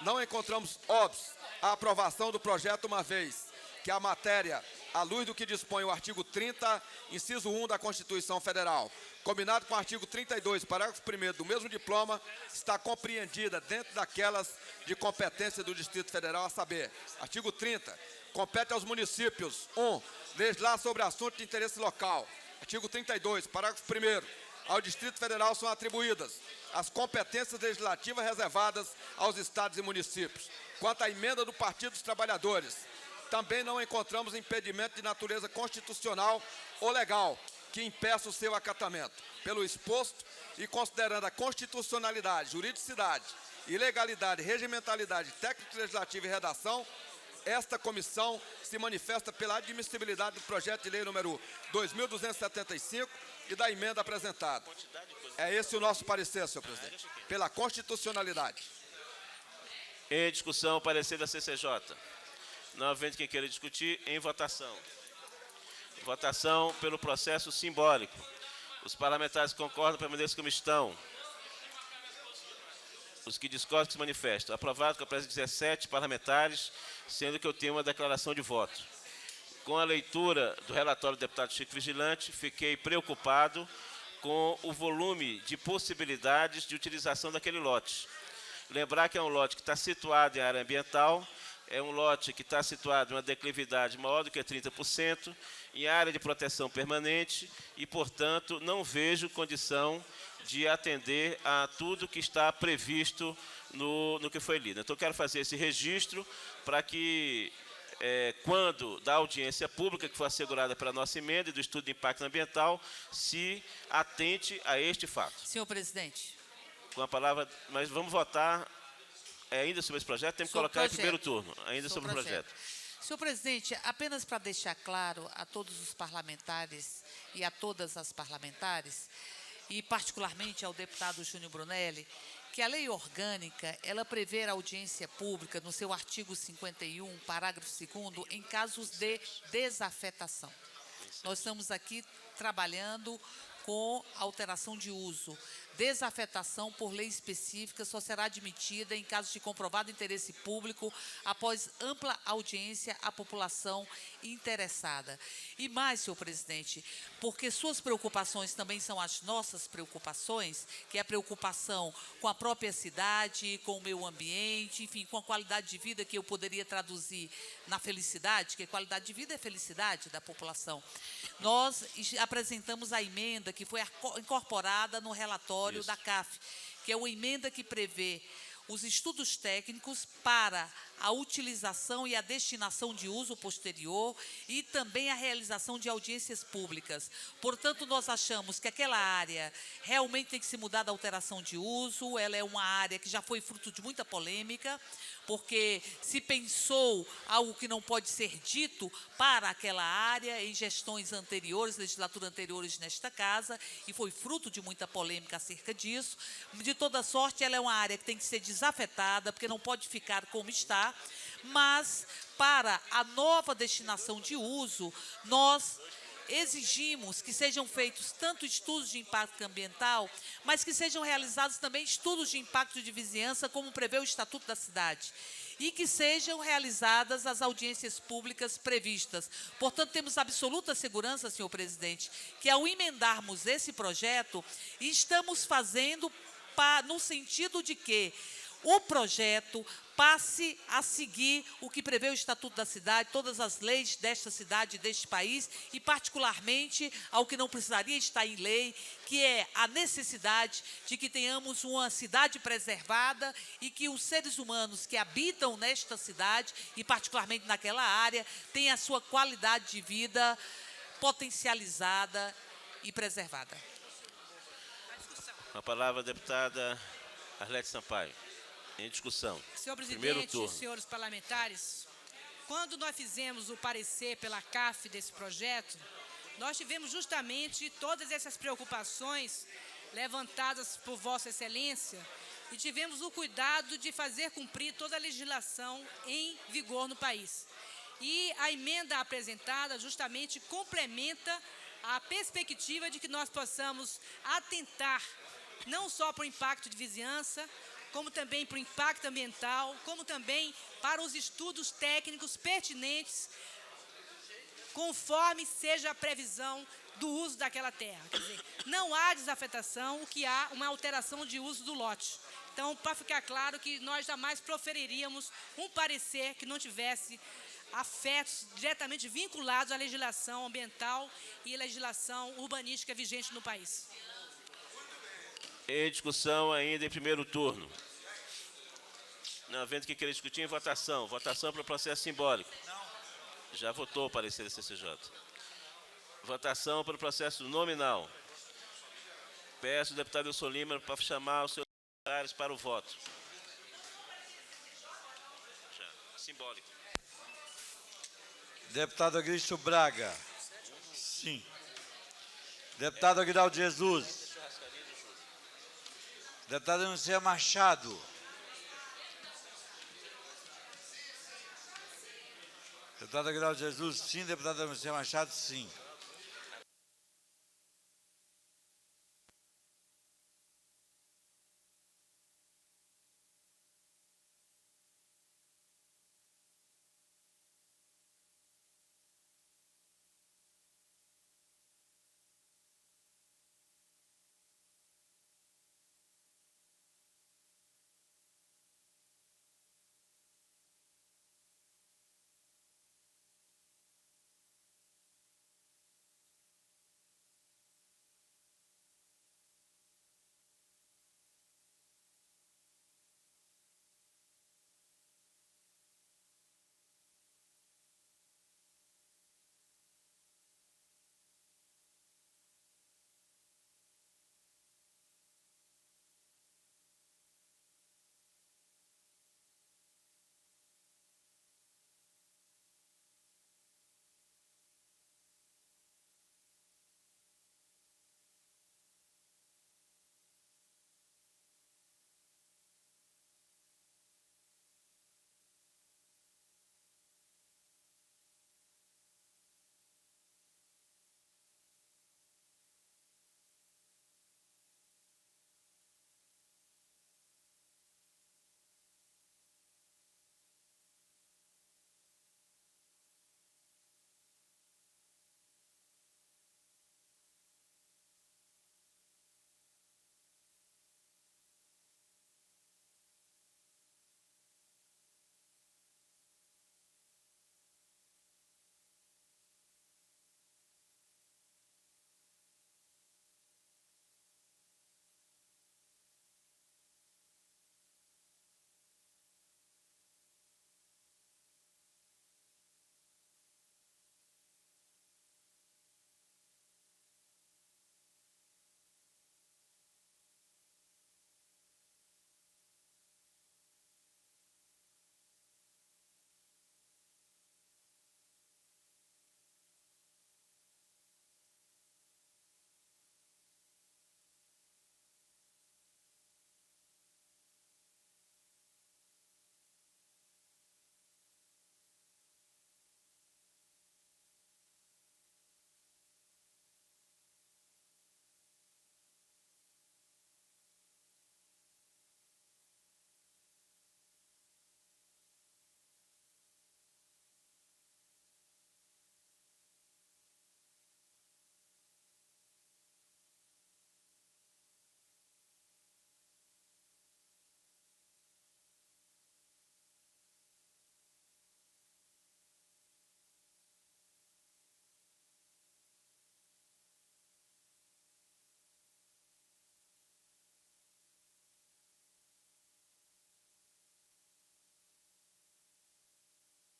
Speaker 15: não encontramos óbvios a aprovação do projeto, uma vez que a matéria, à luz do que dispõe o artigo 30, inciso 1 da Constituição Federal, combinado com o artigo 32, parágrafo 1º do mesmo diploma, está compreendida dentro daquelas de competência do Distrito Federal, a saber, artigo 30, compete aos municípios, 1, legislar sobre assunto de interesse local. Artigo 32, parágrafo 1º, ao Distrito Federal são atribuídas as competências legislativas reservadas aos estados e municípios. Quanto à emenda do Partido dos Trabalhadores, também não encontramos impedimento de natureza constitucional ou legal que impeça o seu acatamento. Pelo exposto e considerando a constitucionalidade, juridicidade, ilegalidade, regimentalidade, técnico-legislativa e redação, esta comissão se manifesta pela admissibilidade do projeto de lei número 2275 e da emenda apresentada. É esse o nosso parecer, senhor presidente, pela constitucionalidade.
Speaker 6: Em discussão, o parecer da CCJ. Não havendo quem queira discutir, em votação. Votação pelo processo simbólico. Os parlamentares que concordam permaneçam como estão. Os que discordam que se manifestam. Aprovado com a presença de 17 parlamentares, sendo que eu tenho uma declaração de voto. Com a leitura do relatório do deputado Chico Vigilante, fiquei preocupado com o volume de possibilidades de utilização daquele lote. Lembrar que é um lote que está situado em área ambiental, é um lote que está situado em uma declividade maior do que 30%, em área de proteção permanente e, portanto, não vejo condição de atender a tudo que está previsto no que foi lido. Então, quero fazer esse registro para que, quando da audiência pública que foi assegurada pela nossa emenda e do estudo de impacto ambiental, se atente a este fato.
Speaker 10: Senhor presidente.
Speaker 6: Com a palavra, mas vamos votar ainda sobre esse projeto, temos que colocar em primeiro turno, ainda sobre o projeto.
Speaker 10: Senhor presidente, apenas para deixar claro a todos os parlamentares e a todas as parlamentares, e particularmente ao deputado Júnior Brunelli, que a lei orgânica, ela prevê a audiência pública no seu artigo 51, parágrafo 2º, em casos de desafetação. Nós estamos aqui trabalhando com alteração de uso. Desafetação por lei específica só será admitida em caso de comprovado interesse público após ampla audiência à população interessada. E mais, senhor presidente, porque suas preocupações também são as nossas preocupações, que é a preocupação com a própria cidade, com o meio ambiente, enfim, com a qualidade de vida que eu poderia traduzir na felicidade, que qualidade de vida é felicidade da população. Nós apresentamos a emenda que foi incorporada no relatório da CAF, que é uma emenda que prevê os estudos técnicos para a utilização e a destinação de uso posterior e também a realização de audiências públicas. Portanto, nós achamos que aquela área realmente tem que se mudar da alteração de uso, ela é uma área que já foi fruto de muita polêmica, porque se pensou algo que não pode ser dito para aquela área em gestões anteriores, legislaturas anteriores nesta casa, e foi fruto de muita polêmica acerca disso. De toda sorte, ela é uma área que tem que ser desafetada, porque não pode ficar como está, mas para a nova destinação de uso, nós exigimos que sejam feitos tanto estudos de impacto ambiental, mas que sejam realizados também estudos de impacto de vizinhança, como prevê o Estatuto da Cidade, e que sejam realizadas as audiências públicas previstas. Portanto, temos absoluta segurança, senhor presidente, que ao emendarmos esse projeto, estamos fazendo no sentido de que o projeto passe a seguir o que prevê o Estatuto da Cidade, todas as leis desta cidade e deste país, e particularmente ao que não precisaria estar em lei, que é a necessidade de que tenhamos uma cidade preservada e que os seres humanos que habitam nesta cidade, e particularmente naquela área, tenham a sua qualidade de vida potencializada e preservada.
Speaker 6: Com a palavra, a deputada Arlete Sampaio. Em discussão.
Speaker 14: Senhor presidente, senhores parlamentares, quando nós fizemos o parecer pela CAF desse projeto, nós tivemos justamente todas essas preocupações levantadas por Vossa Excelência e tivemos o cuidado de fazer cumprir toda a legislação em vigor no país. E a emenda apresentada justamente complementa a perspectiva de que nós possamos atentar não só para o impacto de vizinhança, como também para o impacto ambiental, como também para os estudos técnicos pertinentes, conforme seja a previsão do uso daquela terra. Quer dizer, não há desafetação, o que há uma alteração de uso do lote. Então, para ficar claro que nós jamais proferiríamos um parecer que não tivesse afetos diretamente vinculados à legislação ambiental e legislação urbanística vigente no país.
Speaker 6: Em discussão ainda em primeiro turno. Não havendo que querer discutir em votação. Votação para o processo simbólico. Já votou o parecer da CCJ. Votação para o processo nominal. Peço ao deputado Wilson Lima para chamar os seus secretários para o voto. Já. Simbólico.
Speaker 3: Deputado Agristo Braga. Sim. Deputado Aguinaldo Jesus. Deputada Anuncia Machado. Deputado Aguinaldo Jesus, sim. Deputada Anuncia Machado, sim.